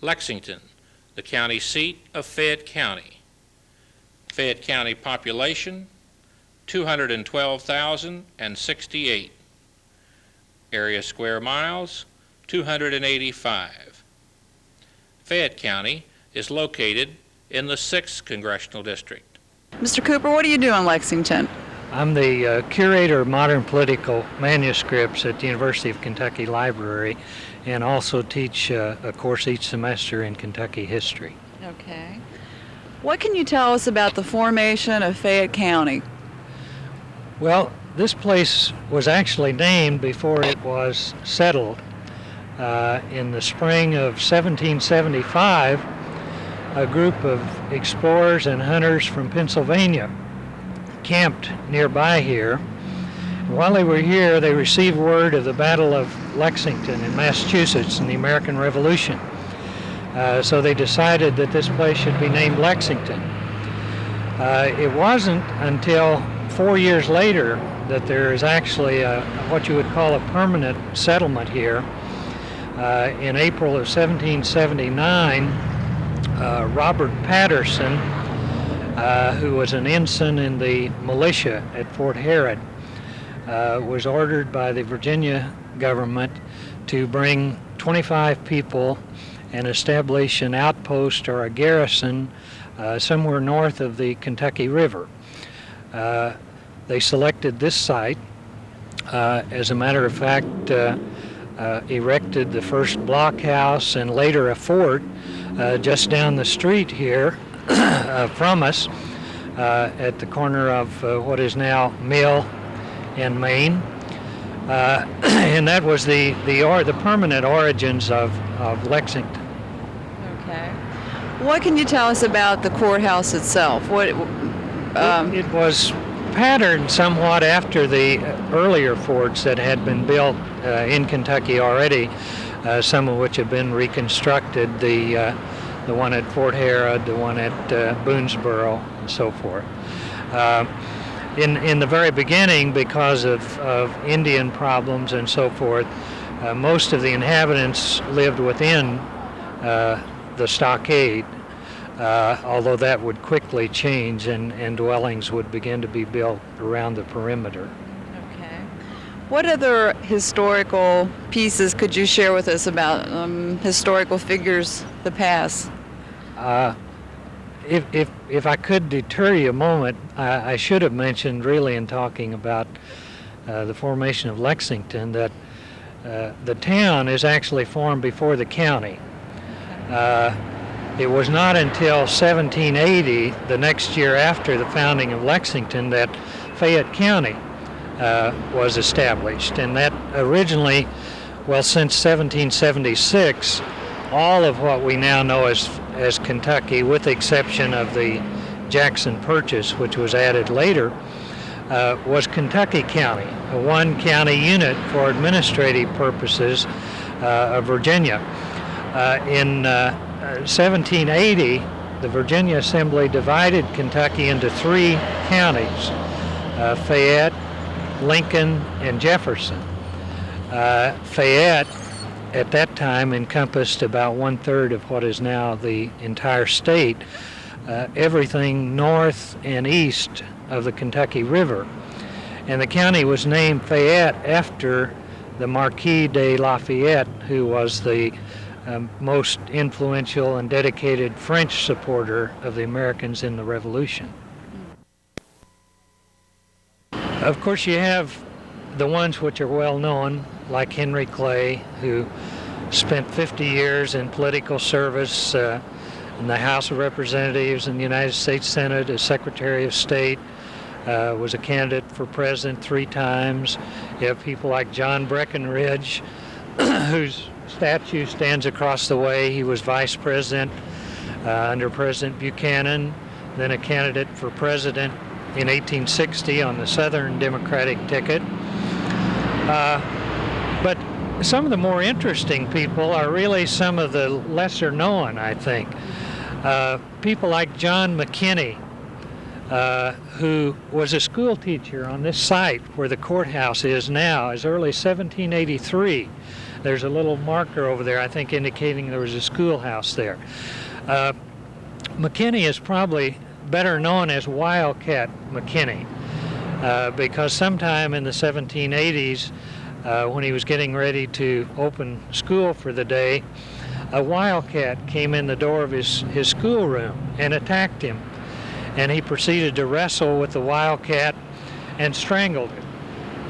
Lexington, the county seat of Fayette County. Fayette County population, 212,068. Area square miles, 285. Fayette County is located in the 6th Congressional District. Mr. Cooper, what do you do in Lexington? I'm the curator of modern political manuscripts at the University of Kentucky Library, and also teach a course each semester in Kentucky history. Okay. What can you tell us about the formation of Fayette County? Well, This place was actually named before it was settled. In the spring of 1775, a group of explorers and hunters from Pennsylvania camped nearby here. While they were here, they received word of the Battle of Lexington in Massachusetts in the American Revolution. So they decided that this place should be named Lexington. It wasn't until 4 years later that there is actually what you would call a permanent settlement here. In April of 1779, Robert Patterson, who was an ensign in the militia at Fort Harrod, was ordered by the Virginia government to bring 25 people and establish an outpost or a garrison somewhere north of the Kentucky River. They selected this site. As a matter of fact, erected the first blockhouse and later a fort just down the street here from us at the corner of what is now Mill and Main. And that was the permanent origins of Lexington. Okay. What can you tell us about the courthouse itself? It was patterned somewhat after the earlier forts that had been built in Kentucky already, some of which have been reconstructed, the one at Fort Harrod, the one at Boonesboro, and so forth. In the very beginning, because of Indian problems and so forth, most of the inhabitants lived within the stockade, although that would quickly change and dwellings would begin to be built around the perimeter. Okay. What other historical pieces could you share with us about historical figures of the past? If I could deter you a moment, I should have mentioned really in talking about the formation of Lexington that the town is actually formed before the county. It was not until 1780, the next year after the founding of Lexington, that Fayette County was established. And that originally, well, since 1776, all of what we now know as Kentucky, with the exception of the Jackson Purchase, which was added later, was Kentucky County, a one-county unit for administrative purposes of Virginia. In 1780, the Virginia Assembly divided Kentucky into 3 counties, Fayette, Lincoln, and Jefferson. Fayette, at that time, encompassed about 1/3 of what is now the entire state, everything north and east of the Kentucky River. And the county was named Fayette after the Marquis de Lafayette, who was the most influential and dedicated French supporter of the Americans in the Revolution. Of course, you have the ones which are well known, like Henry Clay, who spent 50 years in political service in the House of Representatives and the United States Senate as Secretary of State, was a candidate for president 3 times. You have people like John Breckinridge, whose statue stands across the way. He was vice president under President Buchanan, then a candidate for president in 1860 on the Southern Democratic ticket. But some of the more interesting people are really some of the lesser known, I think. People like John McKinney, who was a school teacher on this site where the courthouse is now, as early as 1783. There's a little marker over there, I think, indicating there was a schoolhouse there. McKinney is probably better known as Wildcat McKinney, because sometime in the 1780s, when he was getting ready to open school for the day, a wildcat came in the door of his schoolroom and attacked him. And he proceeded to wrestle with the wildcat and strangled it.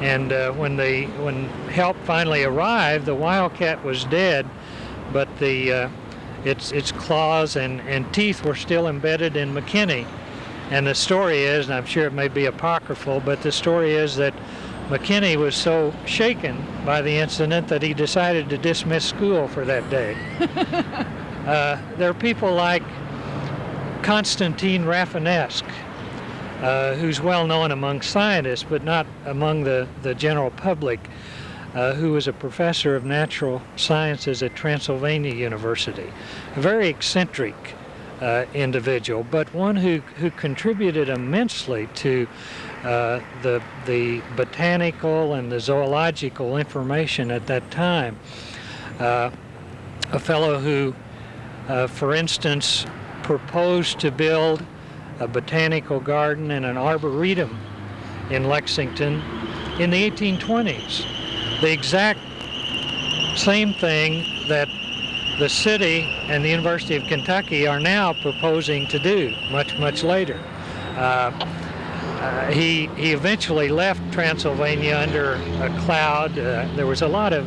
And when help finally arrived, the wildcat was dead, but its claws and teeth were still embedded in McKinney. And the story is, and I'm sure it may be apocryphal, but the story is that McKinney was so shaken by the incident that he decided to dismiss school for that day. There are people like Constantine Rafinesque, who's well known among scientists, but not among the general public, who was a professor of natural sciences at Transylvania University. A very eccentric individual, but one who contributed immensely to the botanical and the zoological information at that time. A fellow who, for instance, proposed to build a botanical garden and an arboretum in Lexington in the 1820s. The exact same thing that the city and the University of Kentucky are now proposing to do much later. He eventually left Transylvania under a cloud. There was a lot of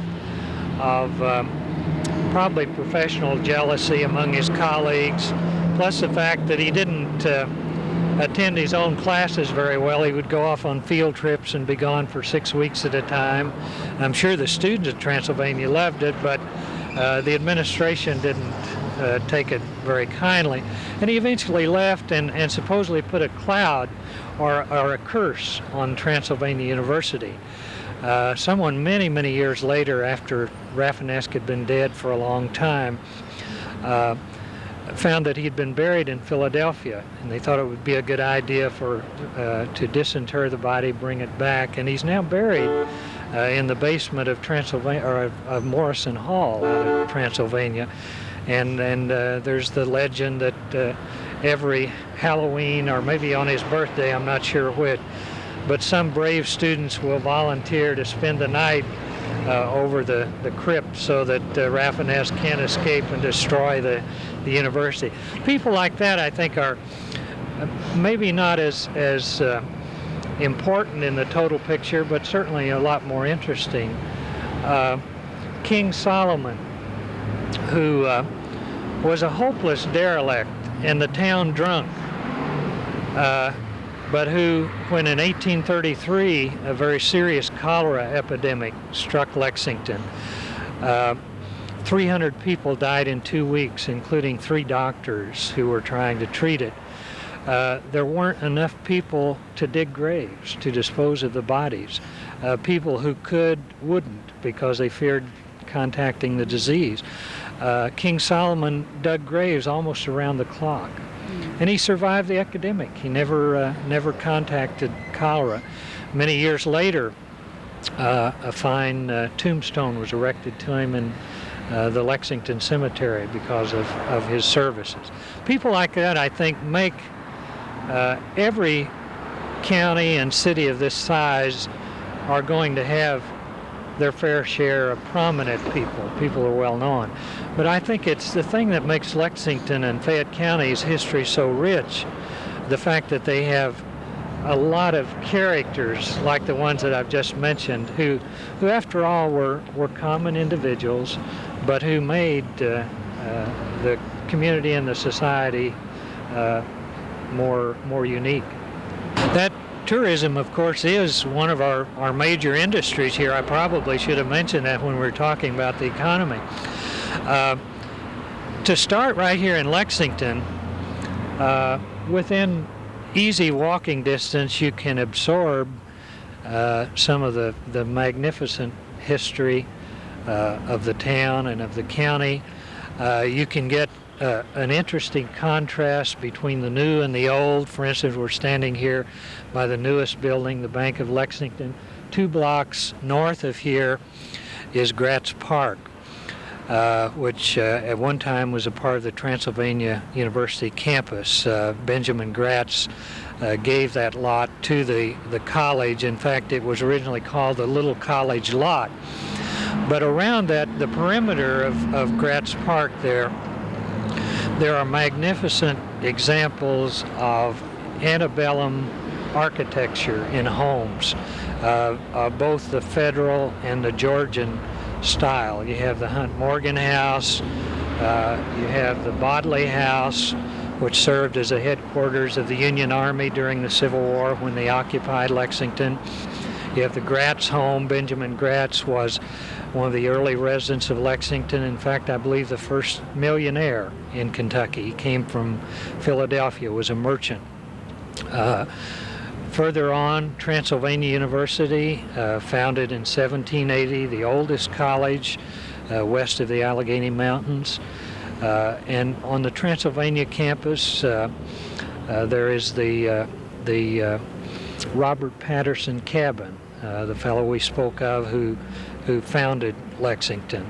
probably professional jealousy among his colleagues, plus the fact that he didn't attend his own classes very well. He would go off on field trips and be gone for 6 weeks at a time. I'm sure the students at Transylvania loved it, but the administration didn't take it very kindly. And he eventually left and supposedly put a cloud or a curse on Transylvania University. Someone many years later, after Rafinesque had been dead for a long time, found that he'd been buried in Philadelphia, and they thought it would be a good idea to disinter the body, bring it back, and he's now buried in the basement of Transylvania, or of Morrison Hall out of Transylvania. And there's the legend that every Halloween, or maybe on his birthday, I'm not sure which, but some brave students will volunteer to spend the night over the crypt so that Rafinesque can't escape and destroy the university. People like that, I think, are maybe not as important in the total picture, but certainly a lot more interesting. King Solomon, who was a hopeless derelict and the town drunk, but who, when in 1833 a very serious cholera epidemic struck Lexington, 300 people died in 2 weeks, including 3 doctors who were trying to treat it. There weren't enough people to dig graves, to dispose of the bodies. People who could wouldn't, because they feared contacting the disease. King Solomon dug graves almost around the clock. And he survived the epidemic. He never contacted cholera. Many years later, a fine tombstone was erected to him in the Lexington Cemetery because of his services. People like that, I think, make every county and city of this size are going to have their fair share of prominent people. People are well known. But I think it's the thing that makes Lexington and Fayette County's history so rich, the fact that they have a lot of characters like the ones that I've just mentioned, who after all were common individuals, but who made the community and the society more unique. That tourism, of course, is one of our major industries here. I probably should have mentioned that when we were talking about the economy. To start right here in Lexington, within easy walking distance, you can absorb some of the magnificent history of the town and of the county. You can get an interesting contrast between the new and the old. For instance, we're standing here by the newest building, the Bank of Lexington. 2 blocks north of here is Gratz Park, which at one time was a part of the Transylvania University campus. Benjamin Gratz gave that lot to the college. In fact, it was originally called the Little College Lot. But around that, the perimeter of Gratz Park there are magnificent examples of antebellum architecture in homes, both the Federal and the Georgian style. You have the Hunt Morgan House, you have the Bodley House, which served as the headquarters of the Union Army during the Civil War when they occupied Lexington. You have the Gratz home. Benjamin Gratz was one of the early residents of Lexington. In fact, I believe the first millionaire in Kentucky. He came from Philadelphia, was a merchant. Further on, Transylvania University, founded in 1780, the oldest college west of the Allegheny Mountains. And on the Transylvania campus, there is the Robert Patterson Cabin, the fellow we spoke of who founded Lexington.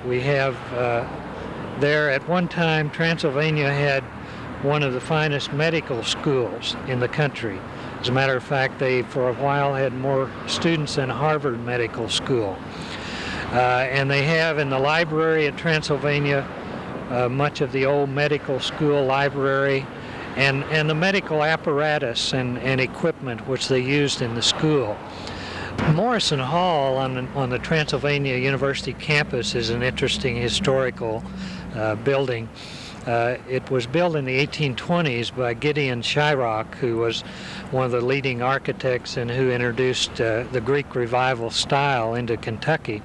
We have there at one time, Transylvania had one of the finest medical schools in the country. As a matter of fact, they for a while had more students than Harvard Medical School. And they have in the library at Transylvania much of the old medical school library and the medical apparatus and equipment which they used in the school. Morrison Hall on the Transylvania University campus is an interesting historical building. It was built in the 1820s by Gideon Shyrock, who was one of the leading architects and who introduced the Greek Revival style into Kentucky.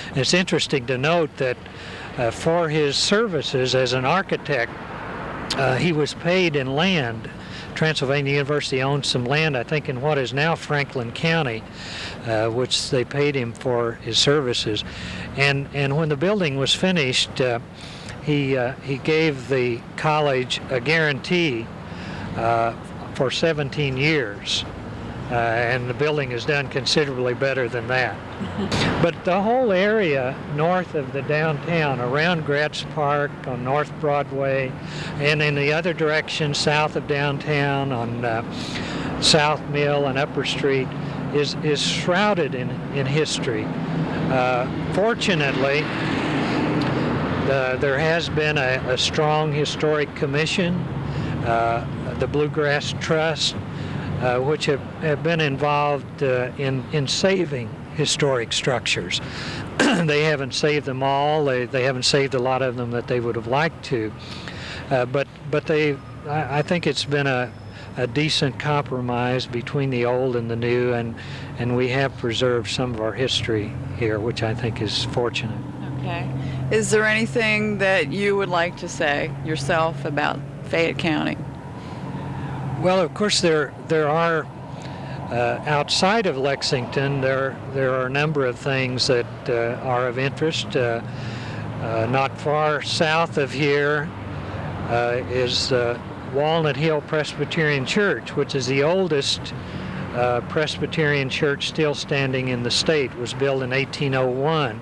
And it's interesting to note that for his services as an architect, he was paid in land. Transylvania University owned some land, I think, in what is now Franklin County, which they paid him for his services. And when the building was finished, he gave the college a guarantee for 17 years, and the building is done considerably better than that. But the whole area north of the downtown, around Gratz Park, on North Broadway, and in the other direction south of downtown on South Mill and Upper Street, is shrouded in history. Fortunately, there has been a strong historic commission, the Bluegrass Trust, which have been involved in saving historic structures. They haven't saved them all. They haven't saved a lot of them that they would have liked to. But I think it's been a decent compromise between the old and the new, and we have preserved some of our history here, which I think is fortunate. Okay. Is there anything that you would like to say yourself about Fayette County? Well, of course, there are outside of Lexington. There are a number of things that are of interest. Not far south of here is Walnut Hill Presbyterian Church, which is the oldest Presbyterian church still standing in the state. It was built in 1801.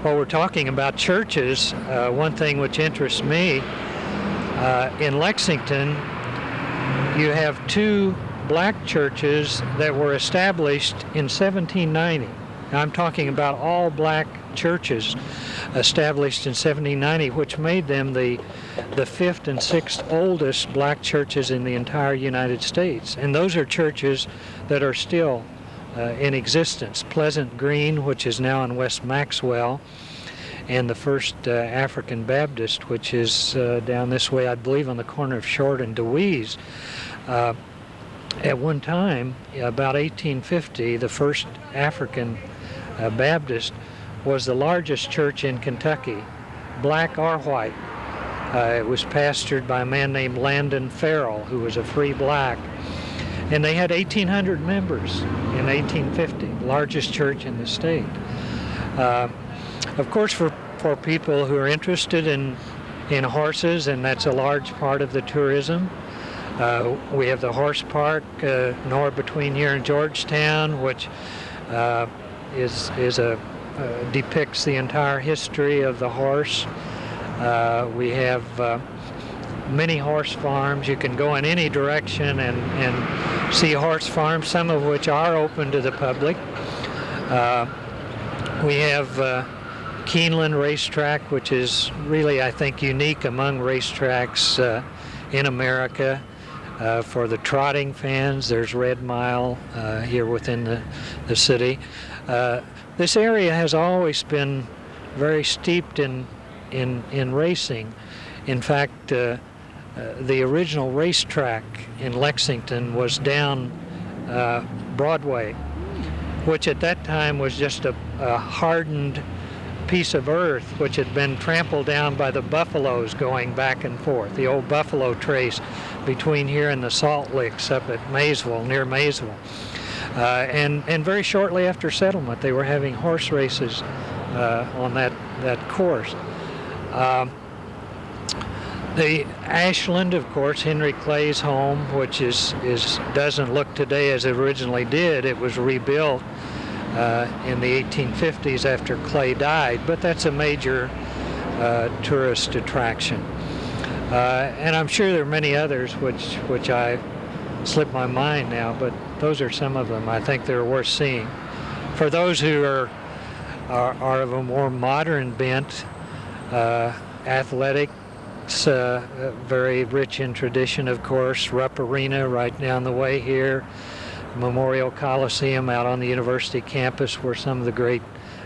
While we're talking about churches, one thing which interests me, in Lexington, you have two black churches that were established in 1790. Now, I'm talking about all black churches established in 1790, which made them the fifth and sixth oldest black churches in the entire United States. And those are churches that are still in existence. Pleasant Green, which is now in West Maxwell, and the First African Baptist, which is down this way, I believe, on the corner of Short and DeWeese. At one time, about 1850, the First African Baptist was the largest church in Kentucky, black or white. It was pastored by a man named Landon Farrell, who was a free black. And they had 1,800 members in 1850, largest church in the state. Of course, for people who are interested in horses, and that's a large part of the tourism, we have the horse park north between here and Georgetown, which depicts the entire history of the horse. We have many horse farms. You can go in any direction and see horse farms, some of which are open to the public. We have Keeneland Racetrack, which is really, I think, unique among racetracks in America. For the trotting fans, there's Red Mile here within the city. This area has always been very steeped in in racing. In fact, the original racetrack in Lexington was down Broadway, which at that time was just a hardened piece of earth which had been trampled down by the buffaloes going back and forth, the old buffalo trace between here and the Salt Licks up at Maysville, near Maysville. And very shortly after settlement, they were having horse races on that course. The Ashland, of course, Henry Clay's home, which doesn't look today as it originally did. It was rebuilt in the 1850s after Clay died, but that's a major tourist attraction. And I'm sure there are many others which I slip my mind now, but those are some of them I think they're worth seeing. For those who are of a more modern bent, athletics, very rich in tradition, of course. Rupp Arena right down the way here, Memorial Coliseum out on the university campus where some of the great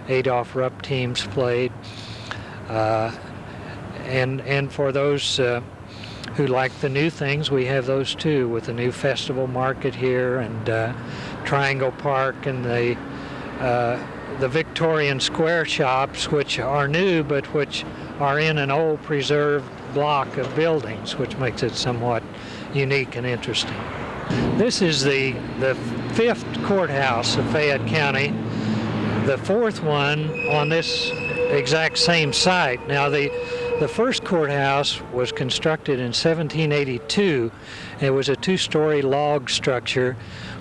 Adolph Rupp teams played. And for those who like the new things, we have those too, with the new festival market here and Triangle Park and the Victorian Square shops, which are new but which are in an old preserved block of buildings, which makes it somewhat unique and interesting. This is the fifth courthouse of Fayette County, the fourth one on this exact same site. Now the first courthouse was constructed in 1782. It was a two-story log structure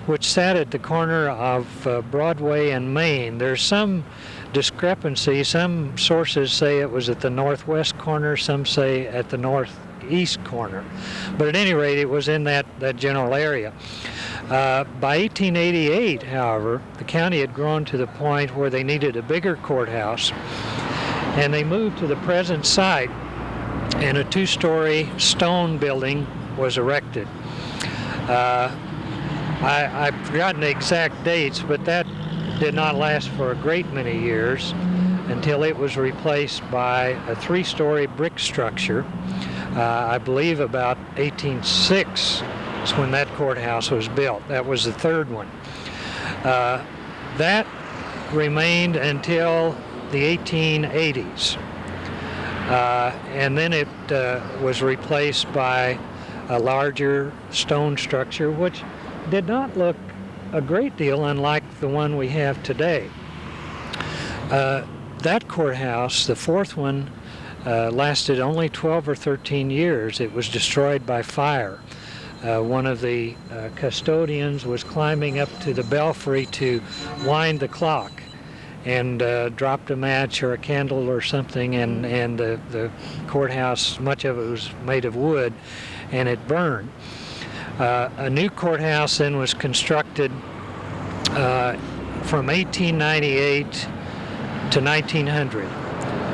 which sat at the corner of Broadway and Main. There's some discrepancy. Some sources say it was at the northwest corner, some say at the northeast corner. But at any rate, it was in that general area. By 1888, however, the county had grown to the point where they needed a bigger courthouse, and they moved to the present site, and a two-story stone building was erected. I've forgotten the exact dates, but that did not last for a great many years until it was replaced by a three-story brick structure. I believe about 1806 is when that courthouse was built. That was the third one. That remained until the 1880s. And then it was replaced by a larger stone structure, which did not look a great deal unlike the one we have today. That courthouse, the fourth one, lasted only 12 or 13 years. It was destroyed by fire. One of the custodians was climbing up to the belfry to wind the clock and dropped a match or a candle or something, and the courthouse, much of it was made of wood, and it burned. A new courthouse then was constructed from 1898 to 1900.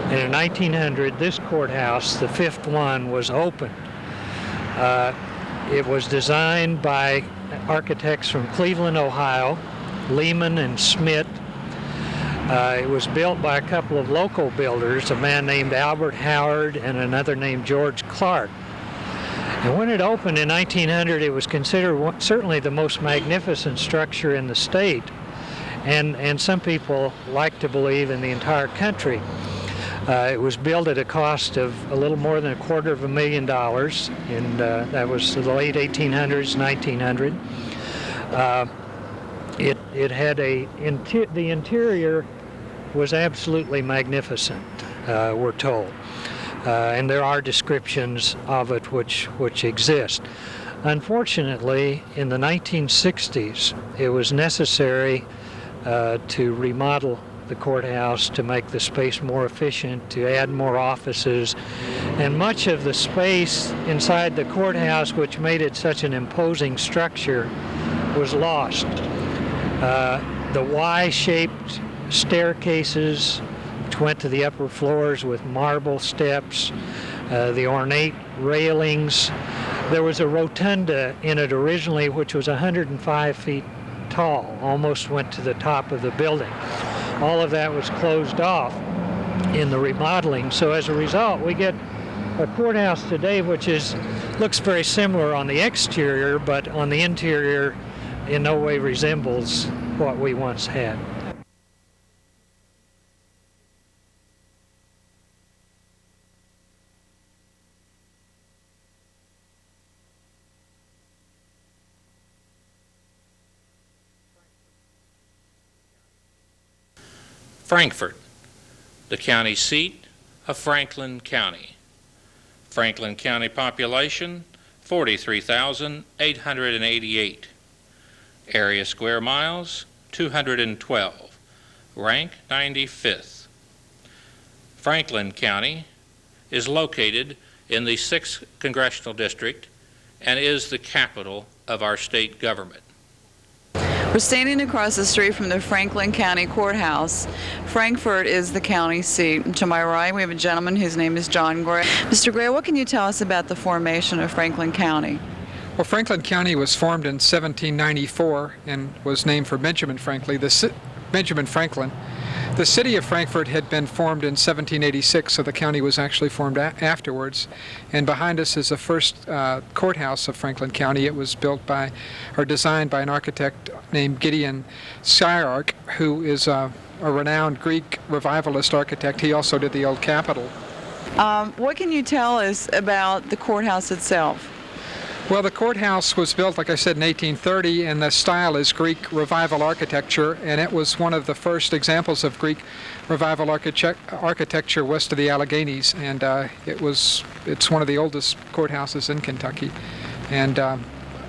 And in 1900, this courthouse, the fifth one, was opened. It was designed by architects from Cleveland, Ohio, Lehman and Schmidt. It was built by a couple of local builders, a man named Albert Howard and another named George Clark. And when it opened in 1900, it was considered certainly the most magnificent structure in the state, and some people like to believe in the entire country. It was built at a cost of a little more than $250,000, and that was the late 1800s, 1900. It had the interior was absolutely magnificent, we're told. And there are descriptions of it which exist. Unfortunately, in the 1960s, it was necessary to remodel the courthouse to make the space more efficient, to add more offices, and much of the space inside the courthouse, which made it such an imposing structure, was lost. The Y-shaped staircases which went to the upper floors with marble steps, the ornate railings. There was a rotunda in it originally which was 105 feet tall, almost went to the top of the building. All of that was closed off, in the remodeling. So as a result, we get a courthouse today which looks very similar on the exterior, but on the interior in no way resembles what we once had. Frankfort, the county seat of Franklin County. Franklin County population, 43,888. Area square miles, 212. Rank 95th. Franklin County is located in the 6th Congressional District and is the capital of our state government. We're standing across the street from the Franklin County Courthouse. Frankfort is the county seat. To my right, we have a gentleman whose name is John Gray. Mr. Gray, what can you tell us about the formation of Franklin County? Well, Franklin County was formed in 1794 and was named for Benjamin Franklin. The city of Frankfort had been formed in 1786, so the county was actually formed afterwards. And behind us is the first courthouse of Franklin County. It was built by, or designed by, an architect named Gideon Skyark, who is a renowned Greek revivalist architect. He also did the old Capitol. What can you tell us about the courthouse itself? Well, the courthouse was built, like I said, in 1830, and the style is Greek Revival architecture, and it was one of the first examples of Greek Revival architecture west of the Alleghenies, and it's one of the oldest courthouses in Kentucky. And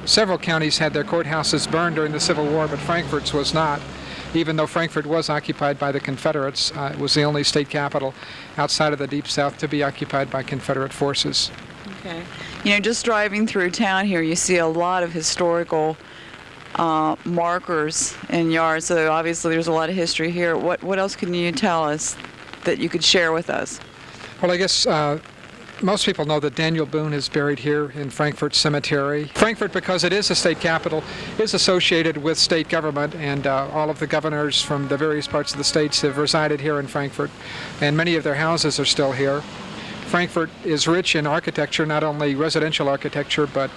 several counties had their courthouses burned during the Civil War, but Frankfort's was not. Even though Frankfort was occupied by the Confederates, it was the only state capital outside of the Deep South to be occupied by Confederate forces. Okay. You know, just driving through town here, you see a lot of historical markers and yards, so obviously there's a lot of history here. What else can you tell us that you could share with us? Well, I guess most people know that Daniel Boone is buried here in Frankfort Cemetery. Frankfort, because it is a state capital, is associated with state government, and all of the governors from the various parts of the states have resided here in Frankfort, and many of their houses are still here. Frankfort is rich in architecture, not only residential architecture, but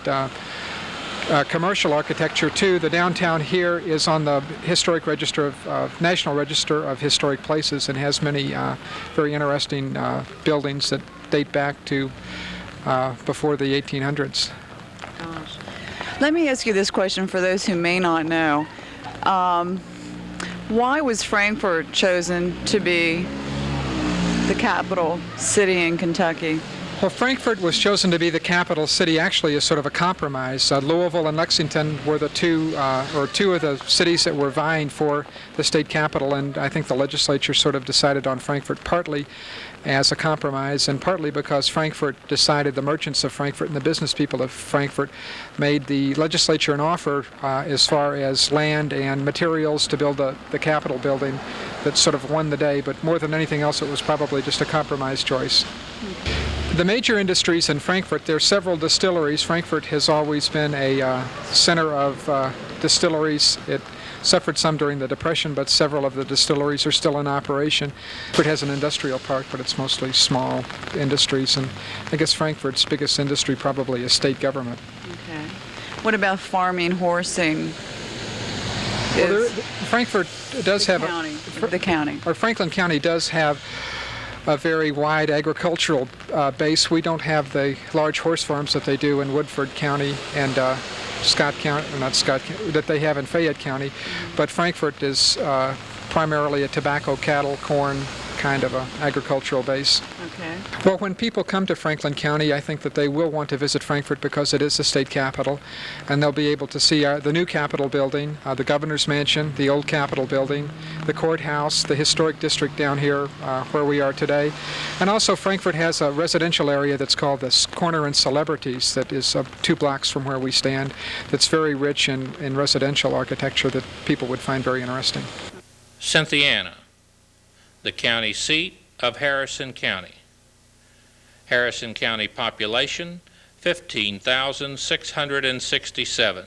commercial architecture too. The downtown here is on the historic register of National Register of Historic Places, and has many very interesting buildings that date back to before the 1800s. Gosh. Let me ask you this question for those who may not know. Why was Frankfort chosen to be the capital city in Kentucky? Well, Frankfort was chosen to be the capital city actually as sort of a compromise. Louisville and Lexington were the two of the cities that were vying for the state capital, and I think the legislature sort of decided on Frankfort partly as a compromise, and partly because Frankfort decided, the merchants of Frankfort and the business people of Frankfort made the legislature an offer as far as land and materials to build the Capitol building that sort of won the day, but more than anything else it was probably just a compromise choice. The major industries in Frankfort, there are several distilleries. Frankfort has always been a center of distilleries. It suffered some during the Depression, but several of the distilleries are still in operation. It has an industrial park, but it's mostly small industries, and I guess Frankfort's biggest industry probably is state government. Okay. What about farming, horsing? Well, Frankfort does have the county. Or Franklin County does have a very wide agricultural base. We don't have the large horse farms that they do in Woodford County and Scott County, or not Scott, that they have in Fayette County, but Frankfort is primarily a tobacco, cattle, corn kind of a agricultural base. Okay. Well, when people come to Franklin County, I think that they will want to visit Frankfort because it is the state capital, and they'll be able to see the new Capitol building, the governor's mansion, the old Capitol building, the courthouse, the historic district down here where we are today. And also Frankfort has a residential area that's called the Corner and Celebrities that is 2 blocks from where we stand, that's very rich in residential architecture that people would find very interesting. Cynthiana, the county seat of Harrison County. Harrison County population, 15,667.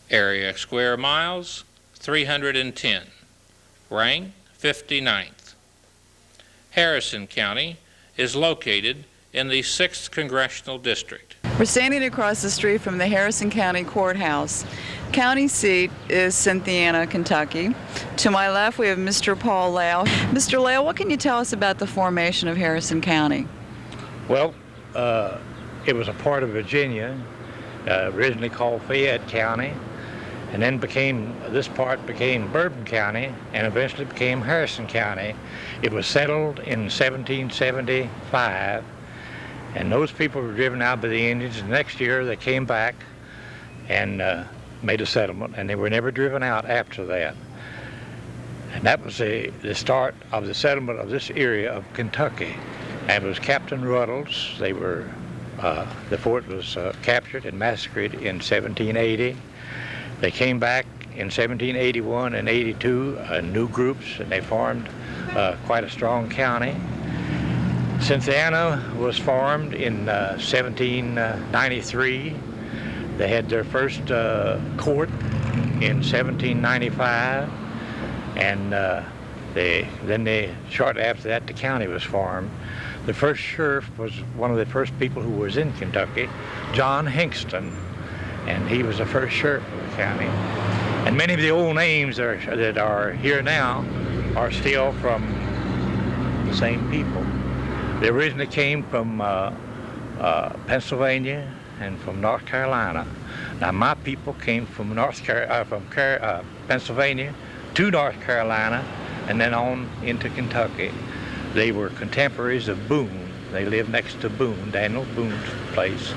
Area square miles, 310. Rank, 59th. Harrison County is located in the 6th Congressional District. We're standing across the street from the Harrison County Courthouse. County seat is Cynthiana, Kentucky. To my left, we have Mr. Paul Lale. Mr. Lale, what can you tell us about the formation of Harrison County? Well, it was a part of Virginia, originally called Fayette County, and then this part became Bourbon County, and eventually became Harrison County. It was settled in 1775, and those people were driven out by the Indians. The next year they came back and made a settlement, and they were never driven out after that. And that was the start of the settlement of this area of Kentucky. And it was Captain Ruddles. The fort was captured and massacred in 1780. They came back in 1781 and 82, new groups, and they formed quite a strong county. Cynthiana was formed in 1793. They had their first court in 1795, and shortly after that, the county was formed. The first sheriff was one of the first people who was in Kentucky, John Hingston, and he was the first sheriff of the county. And many of the old names that are here now are still from the same people. They originally came from Pennsylvania and from North Carolina. Now my people came from Pennsylvania to North Carolina and then on into Kentucky. They were contemporaries of Boone. They lived next to Boone, Daniel Boone's place,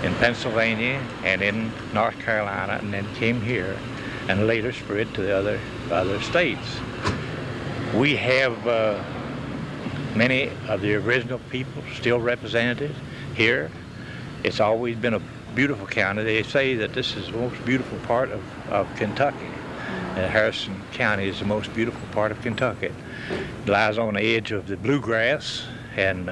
in Pennsylvania and in North Carolina, and then came here and later spread to the other states. We have many of the original people still represented here. It's always been a beautiful county. They say that this is the most beautiful part of Kentucky. Harrison County is the most beautiful part of Kentucky. It lies on the edge of the bluegrass, and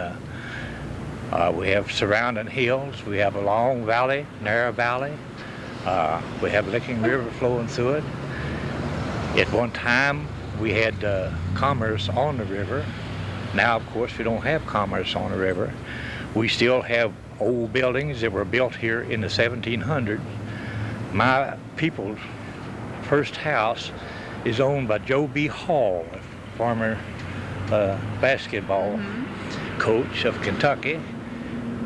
we have surrounding hills. We have a long valley, narrow valley. We have Licking River flowing through it. At one time, we had commerce on the river. Now, of course, we don't have commerce on the river. We still have old buildings that were built here in the 1700s. My people's first house is owned by Joe B. Hall, a former basketball coach of Kentucky,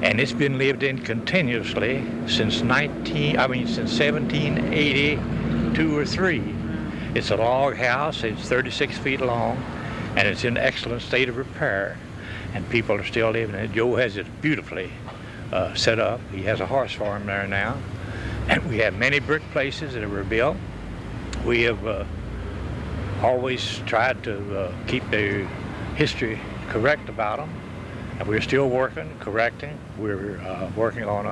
and it's been lived in continuously since 1782 or 3. It's a log house. It's 36 feet long, and it's in excellent state of repair, and people are still living in it. Joe has it beautifully set up. He has a horse farm there now, and we have many brick places that were built. We have always tried to keep the history correct about them, and we're still correcting. We're working on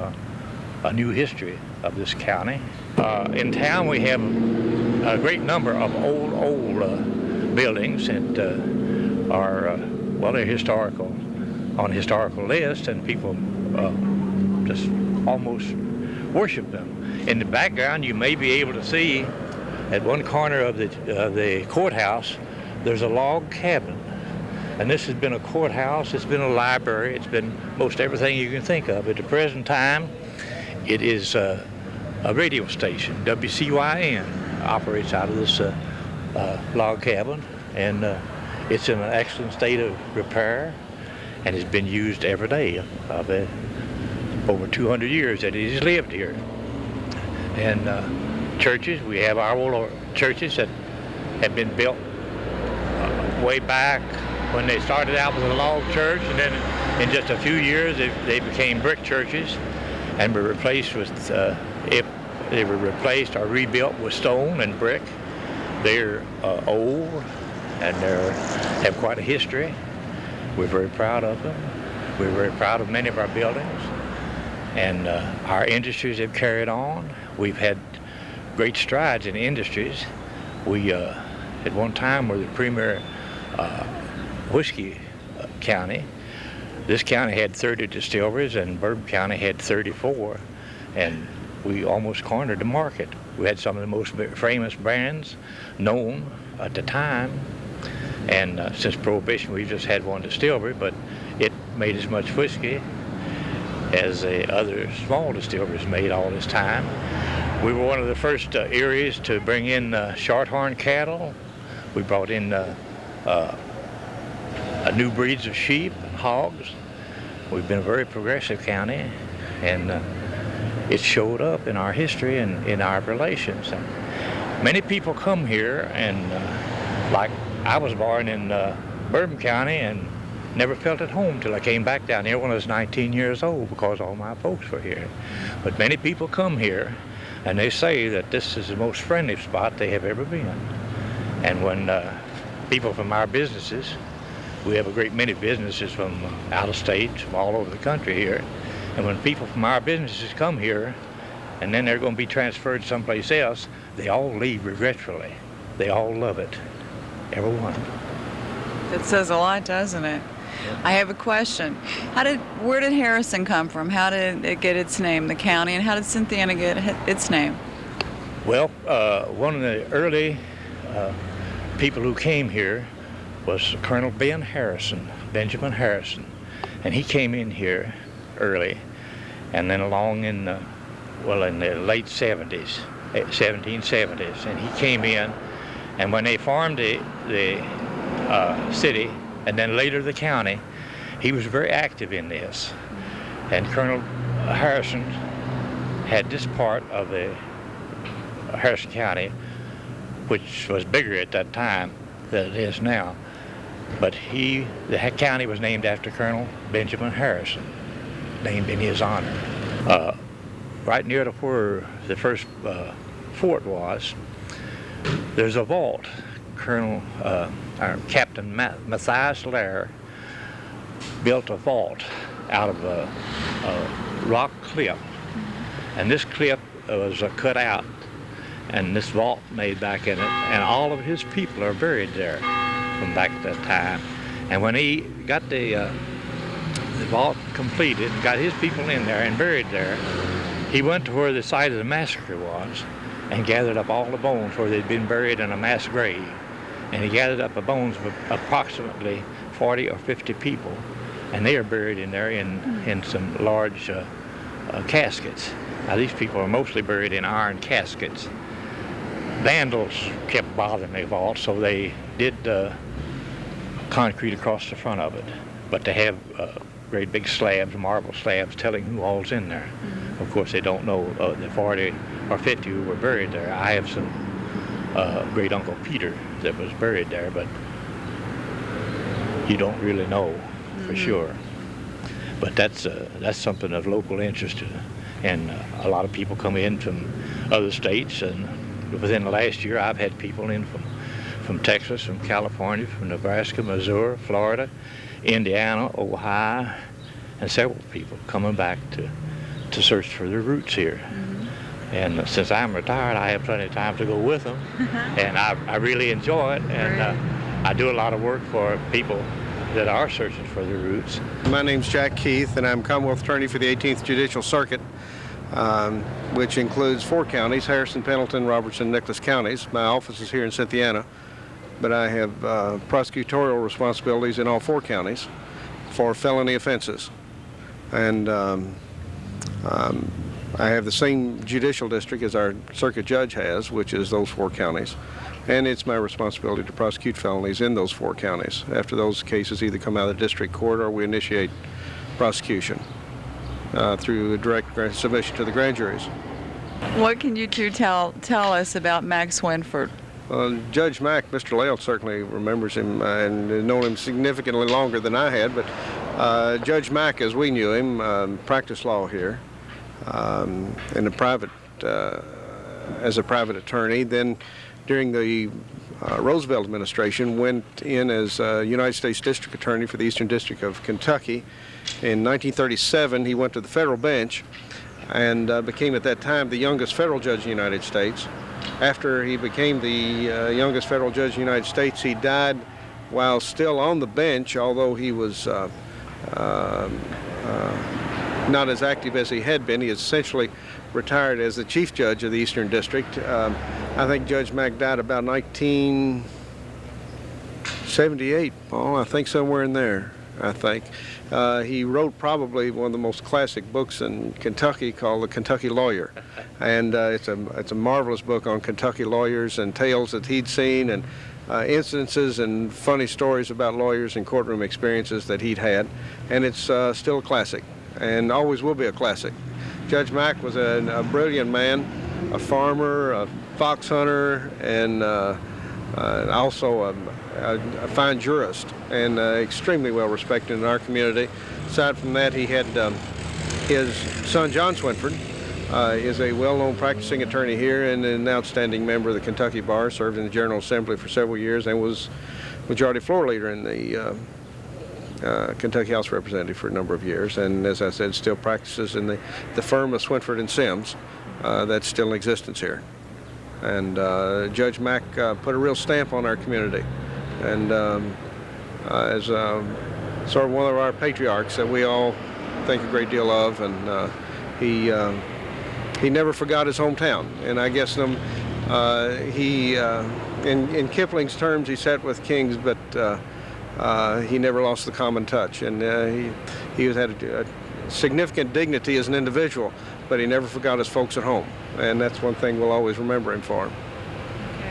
a new history of this county. In town we have a great number of old buildings that are, they're historical, on historical lists, and people just almost worship them. In the background you may be able to see at one corner of the courthouse, there's a log cabin. And this has been a courthouse, it's been a library, it's been most everything you can think of. At the present time, it is a radio station. WCYN operates out of this log cabin, and it's in an excellent state of repair, and it's been used every day of it. Over 200 years that it has lived here. And churches, we have our old churches that have been built way back when they started out with a log church, and then in just a few years they became brick churches and were replaced with, if they were replaced or rebuilt with stone and brick. They're old and they have quite a history. We're very proud of them. We're very proud of many of our buildings, and our industries have carried on. We've had great strides in industries. We at one time were the premier whiskey county. This county had 30 distilleries, and Bourbon County had 34, and we almost cornered the market. We had some of the most famous brands known at the time, And since Prohibition, we just had one distillery, but it made as much whiskey as the other small distilleries made all this time. We were one of the first areas to bring in shorthorn cattle. We brought in new breeds of sheep and hogs. We've been a very progressive county, and it showed up in our history and in our relations. And many people come here, and like I was born in Bourbon County and never felt at home till I came back down here when I was 19 years old because all my folks were here. But many people come here and they say that this is the most friendly spot they have ever been. And when people from our businesses, we have a great many businesses from out of state, from all over the country here, and when people from our businesses come here and then they're going to be transferred someplace else, they all leave regretfully. They all love it, everyone. That says a lot, doesn't it? I have a question. Where did Harrison come from? How did it get its name, the county, and how did Cynthiana get its name? Well, one of the early people who came here was Colonel Benjamin Harrison, and he came in here early, and then along in the late 70s, 1770s, and he came in, and when they formed the city, and then later the county, he was very active in this. And Colonel Harrison had this part of the Harrison County, which was bigger at that time than it is now. But the county was named after Colonel Benjamin Harrison, named in his honor. Right near to where the first fort was, there's a vault. Captain Matthias Lair built a vault out of a rock cliff, and this cliff was cut out, and this vault made back in it, and all of his people are buried there from back at that time. And when he got the vault completed and got his people in there and buried there, he went to where the site of the massacre was and gathered up all the bones where they'd been buried in a mass grave. And he gathered up the bones of approximately 40 or 50 people, and they are buried in there in some large caskets. Now these people are mostly buried in iron caskets. Vandals kept bothering the vault, so they did concrete across the front of it. But they have great big slabs, marble slabs, telling who all's in there. Mm-hmm. Of course, they don't know the 40 or 50 who were buried there. I have some great Uncle Peter that was buried there, but you don't really know for sure. But that's something of local interest, and a lot of people come in from other states. And within the last year, I've had people in from Texas, from California, from Nebraska, Missouri, Florida, Indiana, Ohio, and several people coming back to search for their roots here. And since I'm retired, I have plenty of time to go with them, and I really enjoy it, and I do a lot of work for people that are searching for their roots. My name's Jack Keith, and I'm Commonwealth Attorney for the 18th Judicial Circuit, which includes 4 counties, Harrison, Pendleton, Robertson, Nicholas counties. My office is here in Cynthiana, but I have prosecutorial responsibilities in all 4 counties for felony offenses. And I have the same judicial district as our circuit judge has, which is those 4 counties. And it's my responsibility to prosecute felonies in those 4 counties. After those cases either come out of the district court or we initiate prosecution through direct submission to the grand juries. What can you two tell us about Max Winford? Judge Mack, Mr. Lael certainly remembers him and known him significantly longer than I had, but Judge Mack, as we knew him, practiced law here in a private, as a private attorney. Then during the Roosevelt administration went in as United States District Attorney for the Eastern District of Kentucky. In 1937 he went to the federal bench and became at that time the youngest federal judge in the United States. After he became the youngest federal judge in the United States, he died while still on the bench, although he was not as active as he had been. He essentially retired as the chief judge of the Eastern District. I think Judge Mack died about 19 78. Oh, I think somewhere in there, I think. He wrote probably one of the most classic books in Kentucky called The Kentucky Lawyer. And it's a marvelous book on Kentucky lawyers and tales that he'd seen and incidences and funny stories about lawyers and courtroom experiences that he'd had. And it's still a classic and always will be a classic. Judge Mack was a brilliant man, a farmer, a fox hunter, and also a fine jurist and extremely well respected in our community. Aside from that, he had his son John Swinford is a well-known practicing attorney here and an outstanding member of the Kentucky Bar, served in the General Assembly for several years and was majority floor leader in the Kentucky House of Representatives for a number of years, and as I said, still practices in the firm of Swinford and Sims that's still in existence here. And Judge Mack put a real stamp on our community, and as sort of one of our patriarchs that we all think a great deal of, and he never forgot his hometown. And I guess in Kipling's terms, he sat with kings, but he never lost the common touch, and he had a significant dignity as an individual, but he never forgot his folks at home, and that's one thing we'll always remember him for.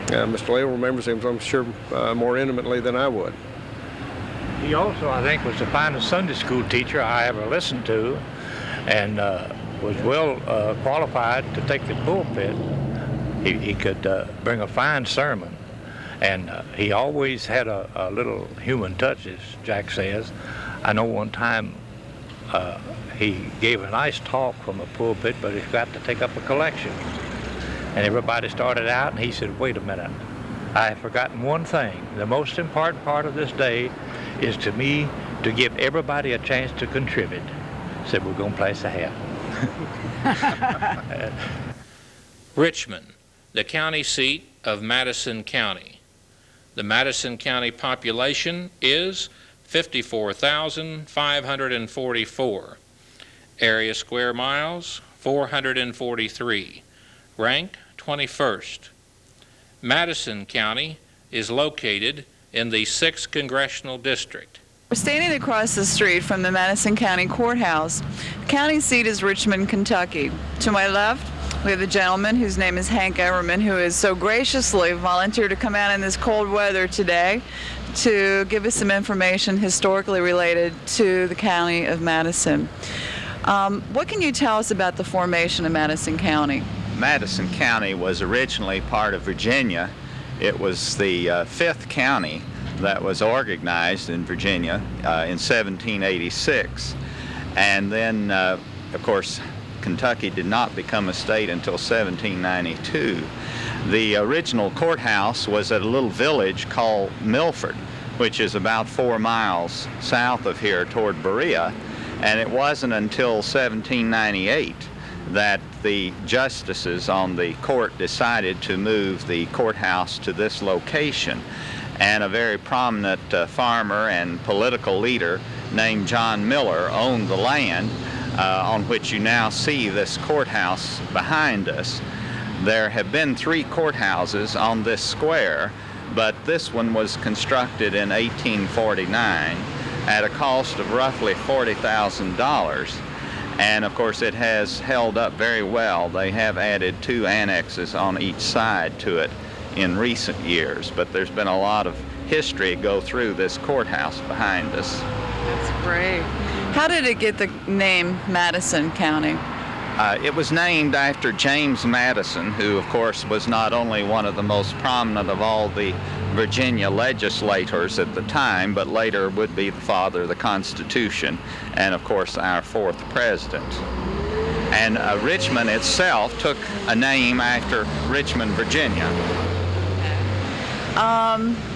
Mr. Lael remembers him, I'm sure, more intimately than I would. He also, I think, was the finest Sunday school teacher I ever listened to, and was well qualified to take the pulpit. He could bring a fine sermon. And he always had a little human touch, as Jack says. I know one time he gave a nice talk from the pulpit, but he forgot to take up a collection. And everybody started out, and he said, "Wait a minute, I have forgotten one thing. The most important part of this day is to me to give everybody a chance to contribute." He said, "We're going to place a hat." Richmond, the county seat of Madison County. The Madison County population is 54,544. Area square miles, 443. Rank, 21st. Madison County is located in the 6th Congressional District. We're standing across the street from the Madison County Courthouse. The county seat is Richmond, Kentucky. To my left, we have a gentleman whose name is Hank Everman, who has so graciously volunteered to come out in this cold weather today to give us some information historically related to the county of Madison. What can you tell us about the formation of Madison County? Madison County was originally part of Virginia. It was the 5th county that was organized in Virginia in 1786. And then, of course, Kentucky did not become a state until 1792. The original courthouse was at a little village called Milford, which is about 4 miles south of here toward Berea, and it wasn't until 1798 that the justices on the court decided to move the courthouse to this location. And a very prominent farmer and political leader named John Miller owned the land on which you now see this courthouse behind us. There have been 3 courthouses on this square, but this one was constructed in 1849 at a cost of roughly $40,000. And of course it has held up very well. They have added 2 annexes on each side to it in recent years, but there's been a lot of history go through this courthouse behind us. That's great. How did it get the name Madison County? It was named after James Madison, who of course was not only one of the most prominent of all the Virginia legislators at the time, but later would be the father of the Constitution and of course our 4th president. And Richmond itself took a name after Richmond, Virginia.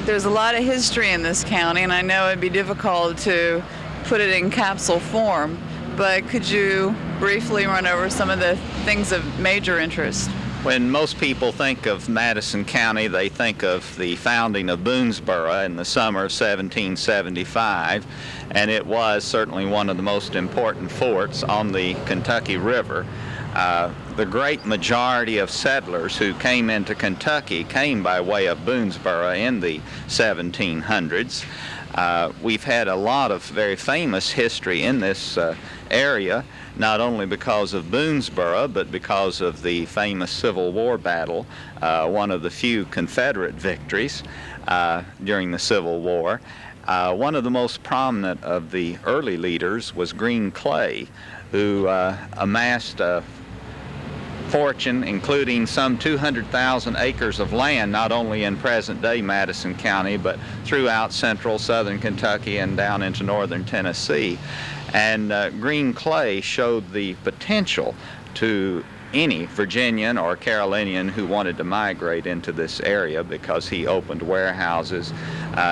There's a lot of history in this county, and I know it'd be difficult to put it in capsule form, but could you briefly run over some of the things of major interest? When most people think of Madison County, they think of the founding of Boonesboro in the summer of 1775, and it was certainly one of the most important forts on the Kentucky River. The great majority of settlers who came into Kentucky came by way of Boonesboro in the 1700s. We've had a lot of very famous history in this area, not only because of Boonesboro, but because of the famous Civil War battle, one of the few Confederate victories during the Civil War. One of the most prominent of the early leaders was Green Clay, who amassed a fortune including some 200,000 acres of land, not only in present-day Madison County, but throughout central southern Kentucky and down into northern Tennessee. And Green Clay showed the potential to any Virginian or Carolinian who wanted to migrate into this area, because he opened warehouses.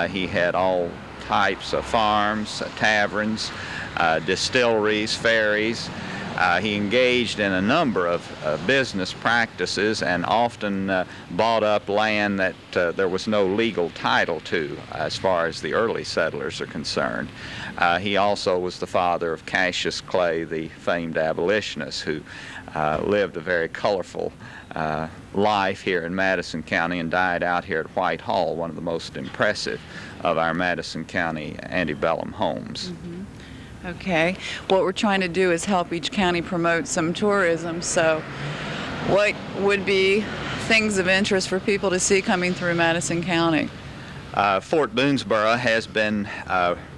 He had all types of farms, taverns, distilleries, ferries. He engaged in a number of business practices and often bought up land that there was no legal title to as far as the early settlers are concerned. He also was the father of Cassius Clay, the famed abolitionist, who lived a very colorful life here in Madison County and died out here at Whitehall, one of the most impressive of our Madison County antebellum homes. Mm-hmm. Okay. What we're trying to do is help each county promote some tourism. So what would be things of interest for people to see coming through Madison County? Fort Boonesboro has been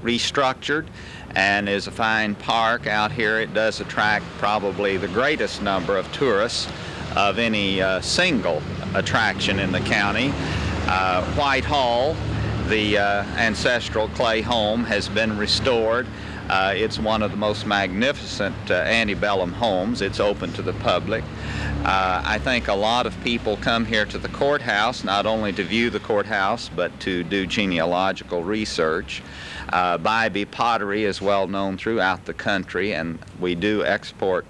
restructured and is a fine park out here. It does attract probably the greatest number of tourists of any single attraction in the county. Whitehall, the ancestral clay home, has been restored. It's one of the most magnificent antebellum homes. It's open to the public. I think a lot of people come here to the courthouse not only to view the courthouse but to do genealogical research. Bybee pottery is well known throughout the country, and we do export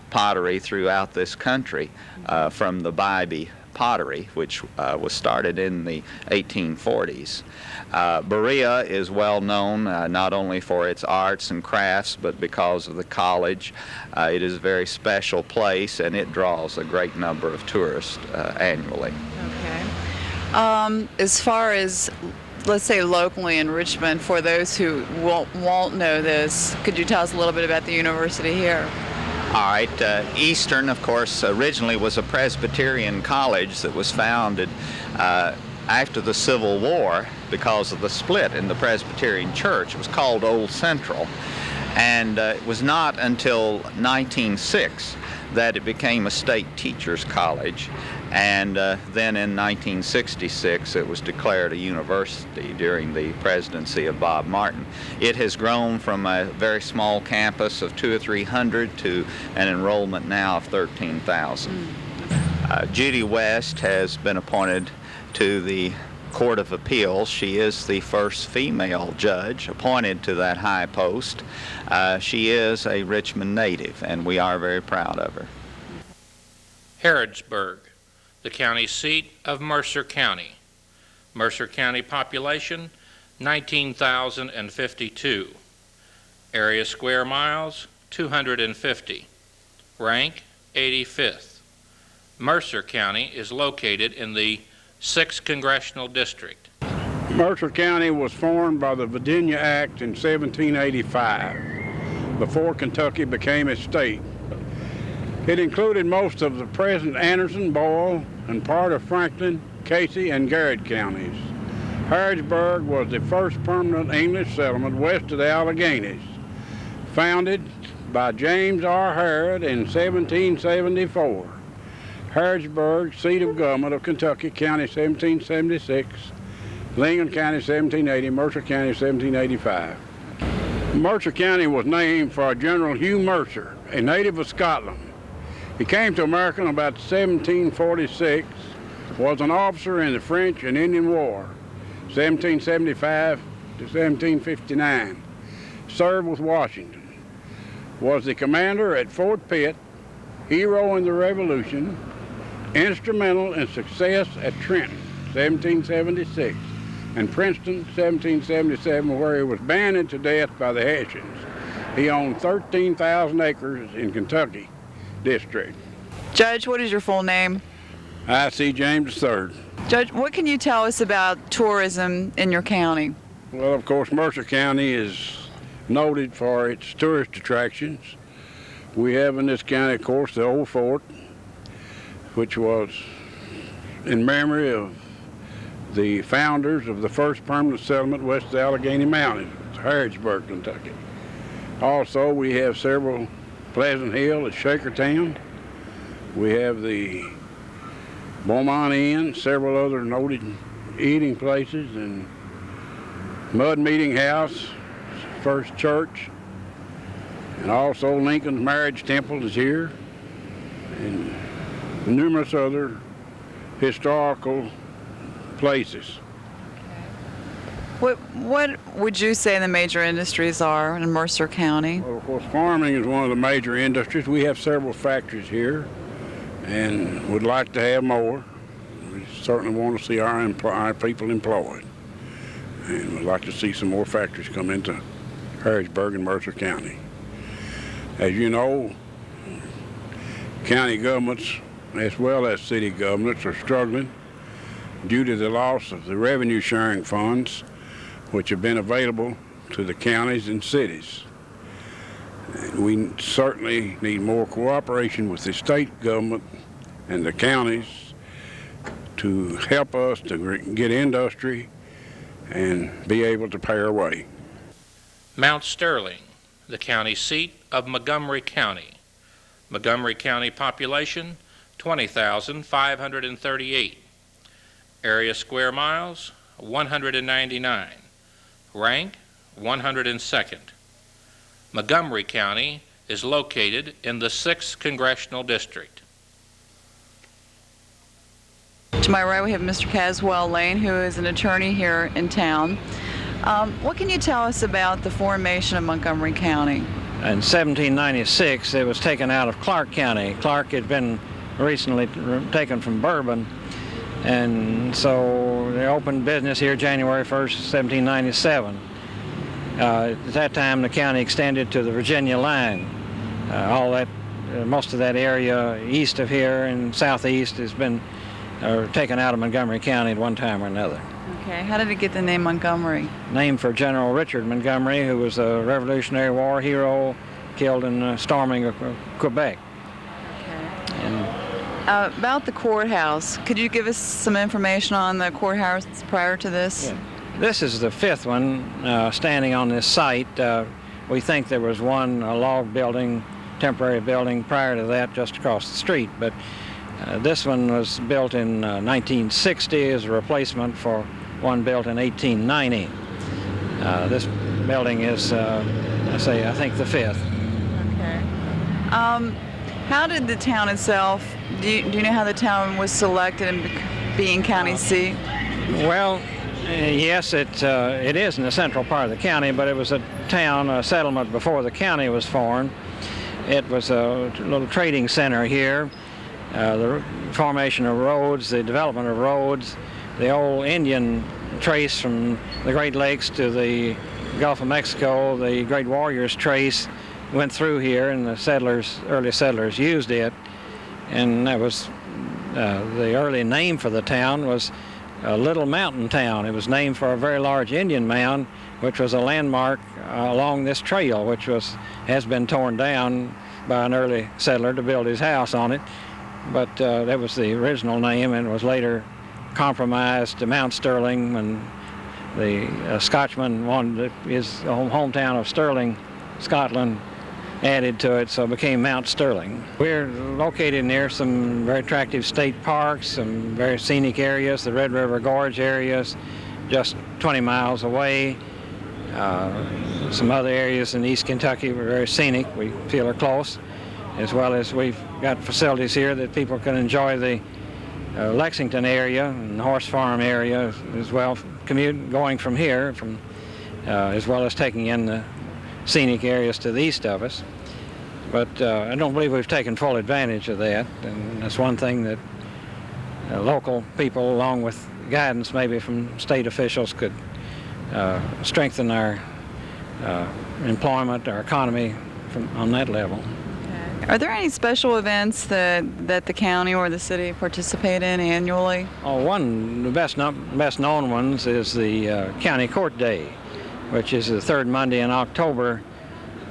pottery throughout this country from the Bybee pottery, which was started in the 1840s. Berea is well known not only for its arts and crafts, but because of the college. It is a very special place, and it draws a great number of tourists annually. Okay. As far as, let's say, locally in Richmond, for those who won't know this, could you tell us a little bit about the university here? All right. Eastern, of course, originally was a Presbyterian college that was founded after the Civil War because of the split in the Presbyterian Church. It was called Old Central. And it was not until 1906 that it became a state teachers college. And then in 1966 it was declared a university during the presidency of Bob Martin. It has grown from a very small campus of 200 or 300 to an enrollment now of 13,000. Judy West has been appointed to the Court of Appeals. She is the first female judge appointed to that high post. She is a Richmond native, and we are very proud of her. Harrodsburg, the county seat of Mercer County. Mercer County population, 19,052. Area square miles, 250. Rank, 85th. Mercer County is located in the 6th Congressional District. Mercer County was formed by the Virginia Act in 1785, before Kentucky became a state. It included most of the present Anderson, Boyle, and part of Franklin, Casey, and Garrett counties. Harrodsburg was the first permanent English settlement west of the Alleghenies, founded by James R. Harrod in 1774. Harrodsburg, seat of government of Kentucky County, 1776, Lincoln County, 1780, Mercer County, 1785. Mercer County was named for General Hugh Mercer, a native of Scotland. He came to America in about 1746, was an officer in the French and Indian War, 1775 to 1759, served with Washington, was the commander at Fort Pitt, hero in the Revolution, instrumental in success at Trenton, 1776, and Princeton, 1777, where he was banded to death by the Hessians. He owned 13,000 acres in Kentucky district. Judge, what is your full name? I. C. James III. Judge, what can you tell us about tourism in your county? Well, of course, Mercer County is noted for its tourist attractions. We have in this county, of course, the old fort, which was in memory of the founders of the first permanent settlement west of the Allegheny Mountains, Harrodsburg, Kentucky. Also, we have several, Pleasant Hill at Shakertown. We have the Beaumont Inn, several other noted eating places, and Mud Meeting House, First Church, and also Lincoln's Marriage Temple is here, and numerous other historical places. What would you say the major industries are in Mercer County? Well, of course, farming is one of the major industries. We have several factories here and would like to have more. We certainly want to see our people employed. And we'd like to see some more factories come into Harrodsburg and Mercer County. As you know, county governments as well as city governments are struggling due to the loss of the revenue sharing funds which have been available to the counties and cities. We certainly need more cooperation with the state government and the counties to help us to get industry and be able to pay our way. Mount Sterling, the county seat of Montgomery County. Montgomery County population, 20,538. Area square miles, 199. Rank, 102nd. Montgomery County is located in the 6th Congressional District. To my right, we have Mr. Caswell Lane, who is an attorney here in town. What can you tell us about the formation of Montgomery County? In 1796, it was taken out of Clark County. Clark had been recently taken from Bourbon, and so they opened business here January 1st, 1797. At that time, the county extended to the Virginia line. Most of that area east of here and southeast has been taken out of Montgomery County at one time or another. Okay, how did it get the name Montgomery? Named for General Richard Montgomery, who was a Revolutionary War hero killed in the storming of Quebec. Okay. About the courthouse, could you give us some information on the courthouse prior to this? Yeah. This is the fifth one standing on this site. We think there was one log building, temporary building prior to that just across the street, but this one was built in 1960 as a replacement for one built in 1890. This building is, I think, the fifth. Okay. How did the town itself, do you know how the town was selected in being county seat? Well, yes, it is in the central part of the county, but it was a town, a settlement before the county was formed. It was a little trading center here. The formation of roads, the development of roads, the old Indian trace from the Great Lakes to the Gulf of Mexico, the Great Warriors trace went through here, and the early settlers used it. And that was the early name for the town was Little Mountain Town. It was named for a very large Indian mound, which was a landmark along this trail, which has been torn down by an early settler to build his house on it. But that was the original name, and it was later compromised to Mount Sterling when the Scotchman wanted his hometown of Stirling, Scotland, added to it, so it became Mount Sterling. We're located near some very attractive state parks, some very scenic areas, the Red River Gorge areas, just 20 miles away. Some other areas in East Kentucky were very scenic, we feel are close, as well as we've got facilities here that people can enjoy the Lexington area and Horse Farm area as well, going from here, as well as taking in the scenic areas to the east of us. But I don't believe we've taken full advantage of that, and that's one thing that local people, along with guidance maybe from state officials, could strengthen our employment, our economy on that level. Are there any special events that the county or the city participate in annually? Oh, one of the best known ones is the County Court Day, which is the third Monday in October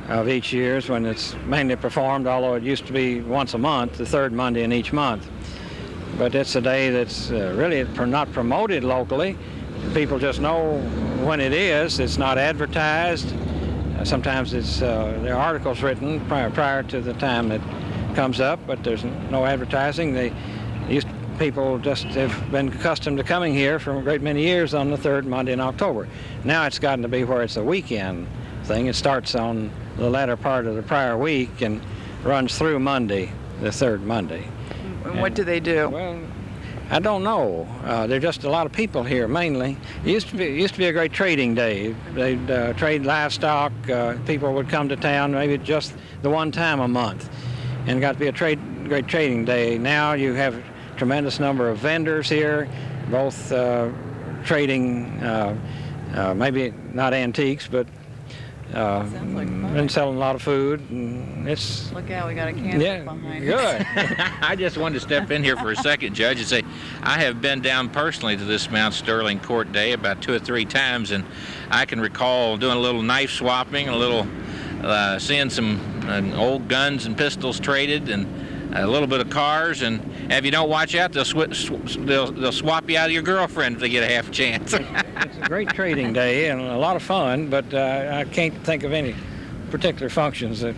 of each year, when it's mainly performed, although it used to be once a month, the third Monday in each month. But it's a day that's really not promoted locally. People just know when it is. It's not advertised. Sometimes there are articles written prior to the time it comes up, but there's no advertising. People just have been accustomed to coming here for a great many years on the third Monday in October. Now it's gotten to be where it's a weekend thing. It starts on the latter part of the prior week and runs through Monday, the third Monday. And what do they do? Well, I don't know. There are just a lot of people here, mainly. It used to be a great trading day. They'd trade livestock. People would come to town maybe just the one time a month, and it got to be a great trading day. Now you have a tremendous number of vendors here, both trading, maybe not antiques, but been selling a lot of food, and it's... Look out, we got a camera behind good. I just wanted to step in here for a second, Judge, and say I have been down personally to this Mount Sterling Court Day about 2 or 3 times, and I can recall doing a little knife swapping, a little seeing some old guns and pistols traded, and a little bit of cars, and if you don't watch out, they'll swap you out of your girlfriend if they get a half chance. It's a great trading day and a lot of fun, but I can't think of any particular functions that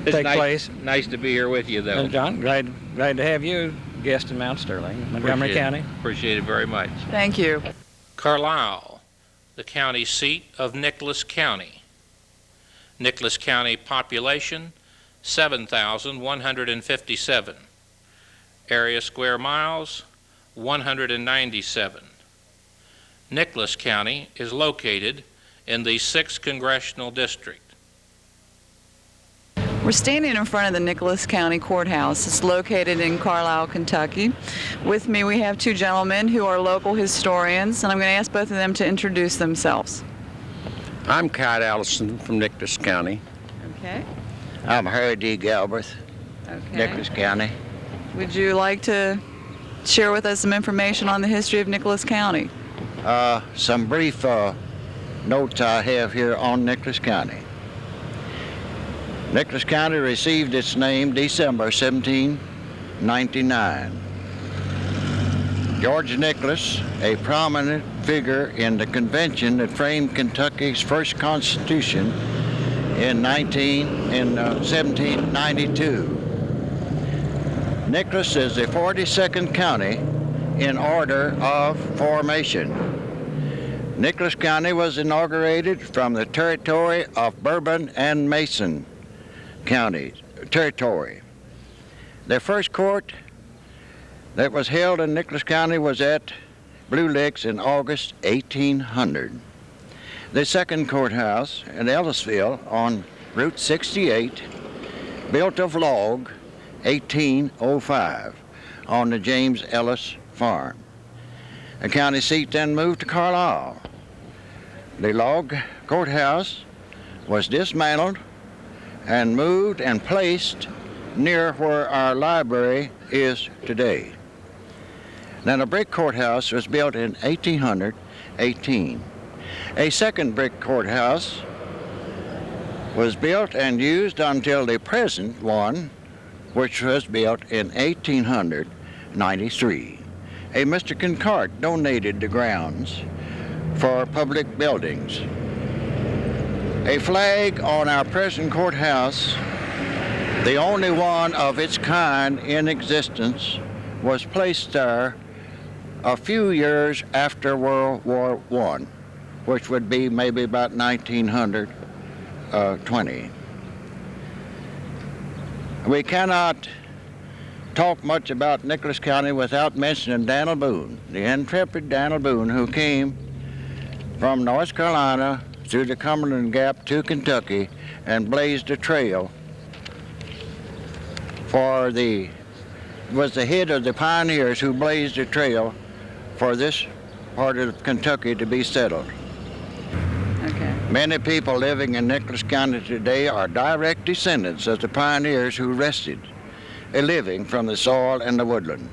take place. Nice to be here with you, though. John, glad to have you guest in Mount Sterling, Montgomery County. Appreciate it very much. Thank you. Carlisle, the county seat of Nicholas County. Nicholas County population, 7,157. Area square miles, 197. Nicholas County is located in the 6th Congressional District. We're standing in front of the Nicholas County Courthouse. It's located in Carlisle, Kentucky. With me we have 2 gentlemen who are local historians, and I'm going to ask both of them to introduce themselves. I'm Kite Allison from Nicholas County. Okay. I'm Harry D. Galbraith, Nicholas County. Would you like to share with us some information on the history of Nicholas County? Some brief notes I have here on Nicholas County. Nicholas County received its name December 1799. George Nicholas, a prominent figure in the convention that framed Kentucky's first constitution in 1792. Nicholas is the 42nd county in order of formation. Nicholas County was inaugurated from the territory of Bourbon and Mason County territory. The first court that was held in Nicholas County was at Blue Licks in August 1800. The second courthouse in Ellisville on Route 68, built of log, 1805, on the James Ellis farm. The county seat then moved to Carlisle. The log courthouse was dismantled and moved and placed near where our library is today. Then a brick courthouse was built in 1818. A second brick courthouse was built and used until the present one, which was built in 1893. A Mr. Concart donated the grounds for public buildings. A flag on our present courthouse, the only one of its kind in existence, was placed there a few years after World War I, which would be maybe about 1920. We cannot talk much about Nicholas County without mentioning Daniel Boone, the intrepid Daniel Boone, who came from North Carolina through the Cumberland Gap to Kentucky and blazed a trail was the head of the pioneers who blazed a trail for this part of Kentucky to be settled. Okay. Many people living in Nicholas County today are direct descendants of the pioneers who wrested a living from the soil and the woodland.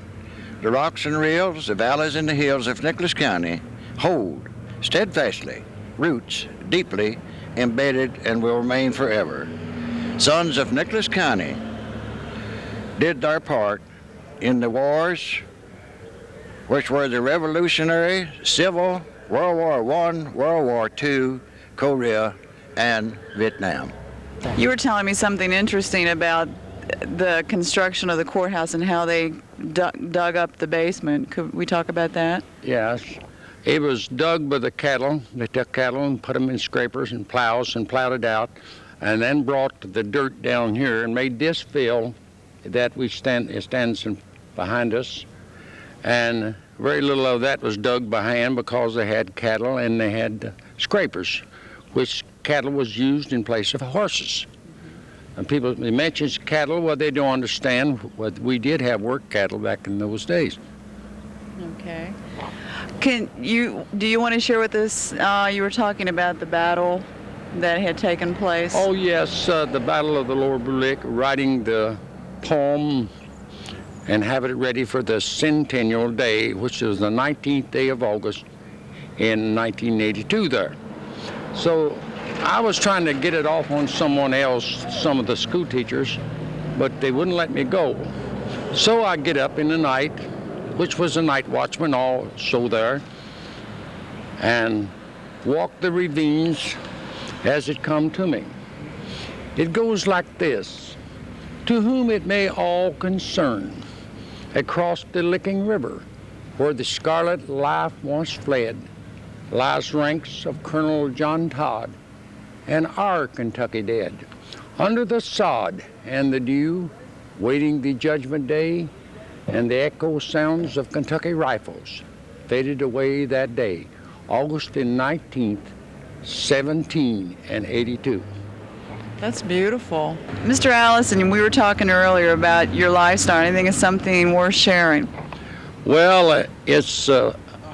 The rocks and rills, the valleys and the hills of Nicholas County hold steadfastly roots deeply embedded and will remain forever. Sons of Nicholas County did their part in the wars, which were the Revolutionary, Civil, World War I, World War II, Korea, and Vietnam. You were telling me something interesting about the construction of the courthouse and how they dug up the basement. Could we talk about that? Yes. It was dug by the cattle. They took cattle and put them in scrapers and plows and plowed it out, and then brought the dirt down here and made this fill that stands behind us. And very little of that was dug by hand because they had cattle and they had scrapers, which cattle was used in place of horses. And people mention cattle, well, they don't understand what we did have work cattle back in those days. Okay. Do you want to share with us, you were talking about the battle that had taken place? Oh yes, the Battle of the Lower Blue Lick, writing the poem and have it ready for the centennial day, which is the 19th day of August in 1982 there. So I was trying to get it off on someone else, some of the school teachers, but they wouldn't let me go. So I get up in the night, which was a night watchman also there, and walk the ravines as it come to me. It goes like this: to whom it may all concern, across the Licking River, where the scarlet life once fled, lies ranks of Colonel John Todd and our Kentucky dead, under the sod and the dew, waiting the judgment day, and the echo sounds of Kentucky rifles faded away that day, August the 19th, 1782. That's beautiful. Mr. Allison, we were talking earlier about your lifestyle. Anything is something worth sharing? Well,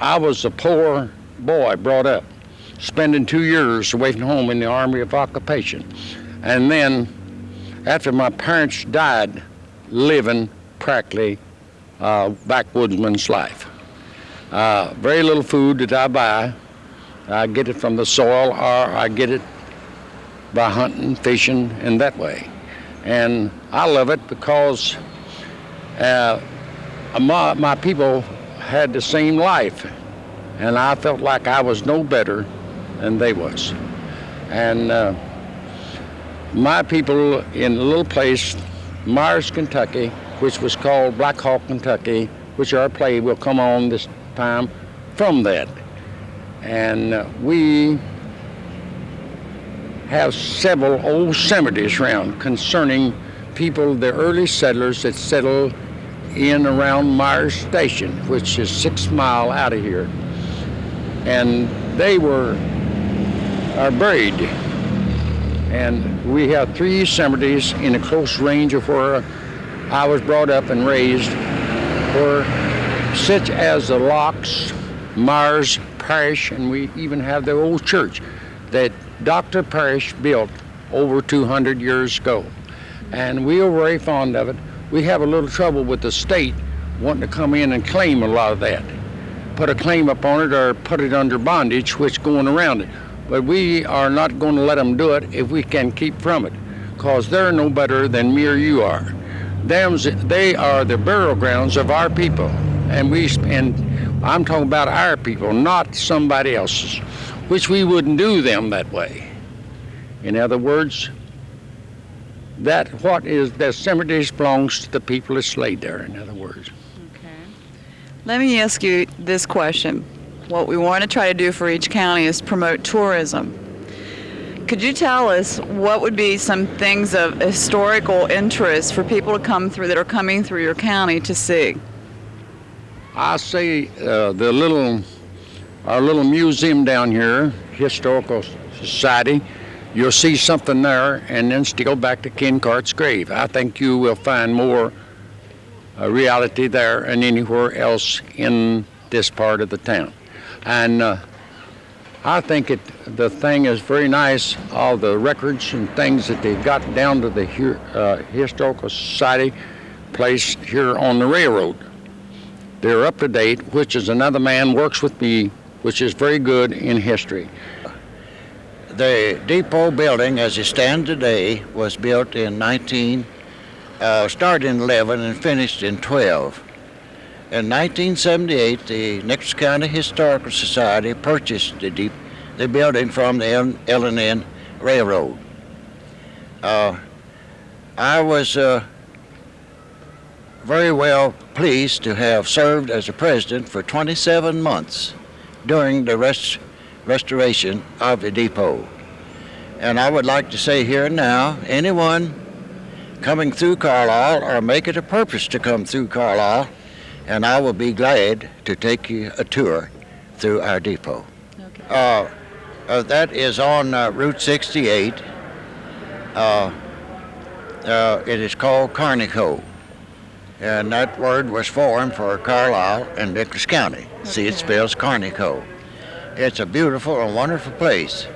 I was a poor boy brought up, spending 2 years away from home in the Army of Occupation. And then, after my parents died, living practically backwoodsman's life. Very little food that I buy. I get it from the soil, or I get it by hunting, fishing, and that way. And I love it because my people had the same life, and I felt like I was no better than they was. And my people in a little place, Myers, Kentucky, which was called Black Hawk, Kentucky, which our play will come on this time from that. And we have several old cemeteries around concerning people, the early settlers that settled in around Myers Station, which is 6 miles out of here. And they are buried. And we have 3 cemeteries in a close range of where I was brought up and raised, where such as the Locks, Myers Parish, and we even have the old church that Dr. Parrish built over 200 years ago. And we are very fond of it. We have a little trouble with the state wanting to come in and claim a lot of that. Put a claim up on it or put it under bondage, which going around it. But we are not going to let them do it if we can keep from it, because they're no better than me or you are. They are the burial grounds of our people. And I'm talking about our people, not somebody else's, which we wouldn't do them that way. In other words, that cemetery belongs to the people that's laid there, in other words. Okay. Let me ask you this question. What we want to try to do for each county is promote tourism. Could you tell us what would be some things of historical interest for people to come through that are coming through your county to see? I say our little museum down here, Historical Society, you'll see something there, and then still back to Ken Cart's grave. I think you will find more reality there than anywhere else in this part of the town. And I think the thing is very nice, all the records and things that they've got down to the Historical Society place here on the railroad. They're up to date, which is another man works with me, which is very good in history. The depot building as it stands today was built in started in 11 and finished in 12. In 1978, the Nicholas County Historical Society purchased the building from the L&N Railroad. I was very well pleased to have served as a president for 27 months during the restoration of the depot. And I would like to say here and now, anyone coming through Carlisle or make it a purpose to come through Carlisle, and I will be glad to take you a tour through our depot. Okay. That is on Route 68. It is called Carnico, and that word was formed for Carlisle and Nicholas County. Okay. See, it spells Carnico. It's a beautiful and wonderful place.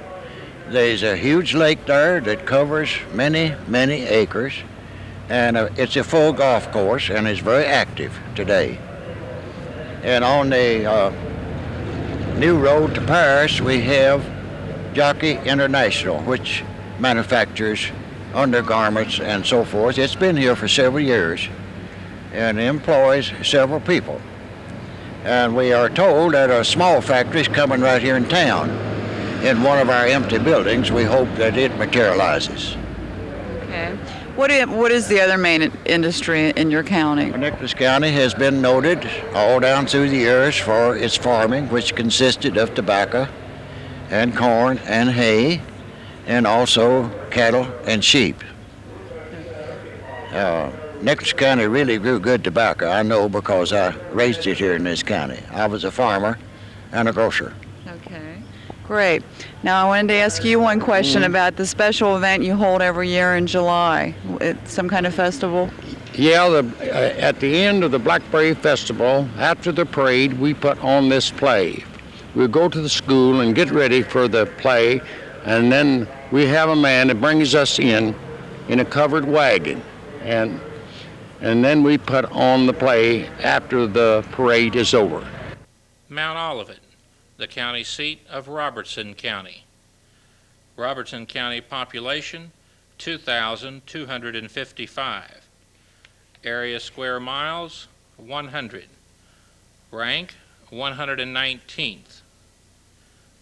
There's a huge lake there that covers many, many acres, and it's a full golf course and is very active today. And on the new road to Paris, we have Jockey International, which manufactures undergarments and so forth. It's been here for several years and employs several people. And we are told that a small factory is coming right here in town in one of our empty buildings. We hope that it materializes. Okay. What is the other main industry in your county? Nicholas County has been noted all down through the years for its farming, which consisted of tobacco and corn and hay, and also cattle and sheep. Nicholas County really grew good tobacco. I know because I raised it here in this county. I was a farmer and a grocer. Okay, great. Now I wanted to ask you one question about the special event you hold every year in July. It's some kind of festival? Yeah, at the end of the Blackberry Festival, after the parade, we put on this play. We go to the school and get ready for the play, and then we have a man that brings us in a covered wagon, and then we put on the play after the parade is over. Mount Olivet, the county seat of Robertson County. Robertson County population, 2,255. Area square miles, 100. Rank, 119th.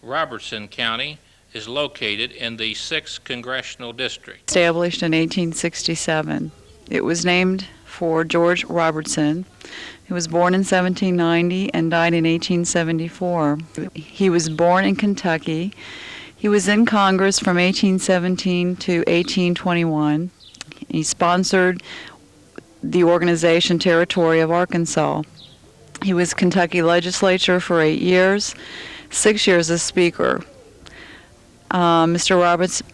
Robertson County is located in the 6th Congressional District. Established in 1867. It was named for George Robertson, who was born in 1790 and died in 1874. He was born in Kentucky. He was in Congress from 1817 to 1821. He sponsored the organization Territory of Arkansas. He was Kentucky legislature for 8 years, 6 years as Speaker. Mr.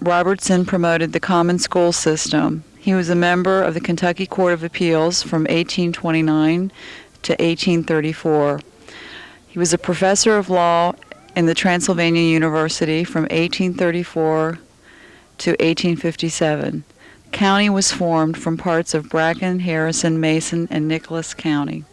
Robertson promoted the common school system. He was a member of the Kentucky Court of Appeals from 1829 to 1834. He was a professor of law in the Transylvania University from 1834 to 1857. County was formed from parts of Bracken, Harrison, Mason, and Nicholas County.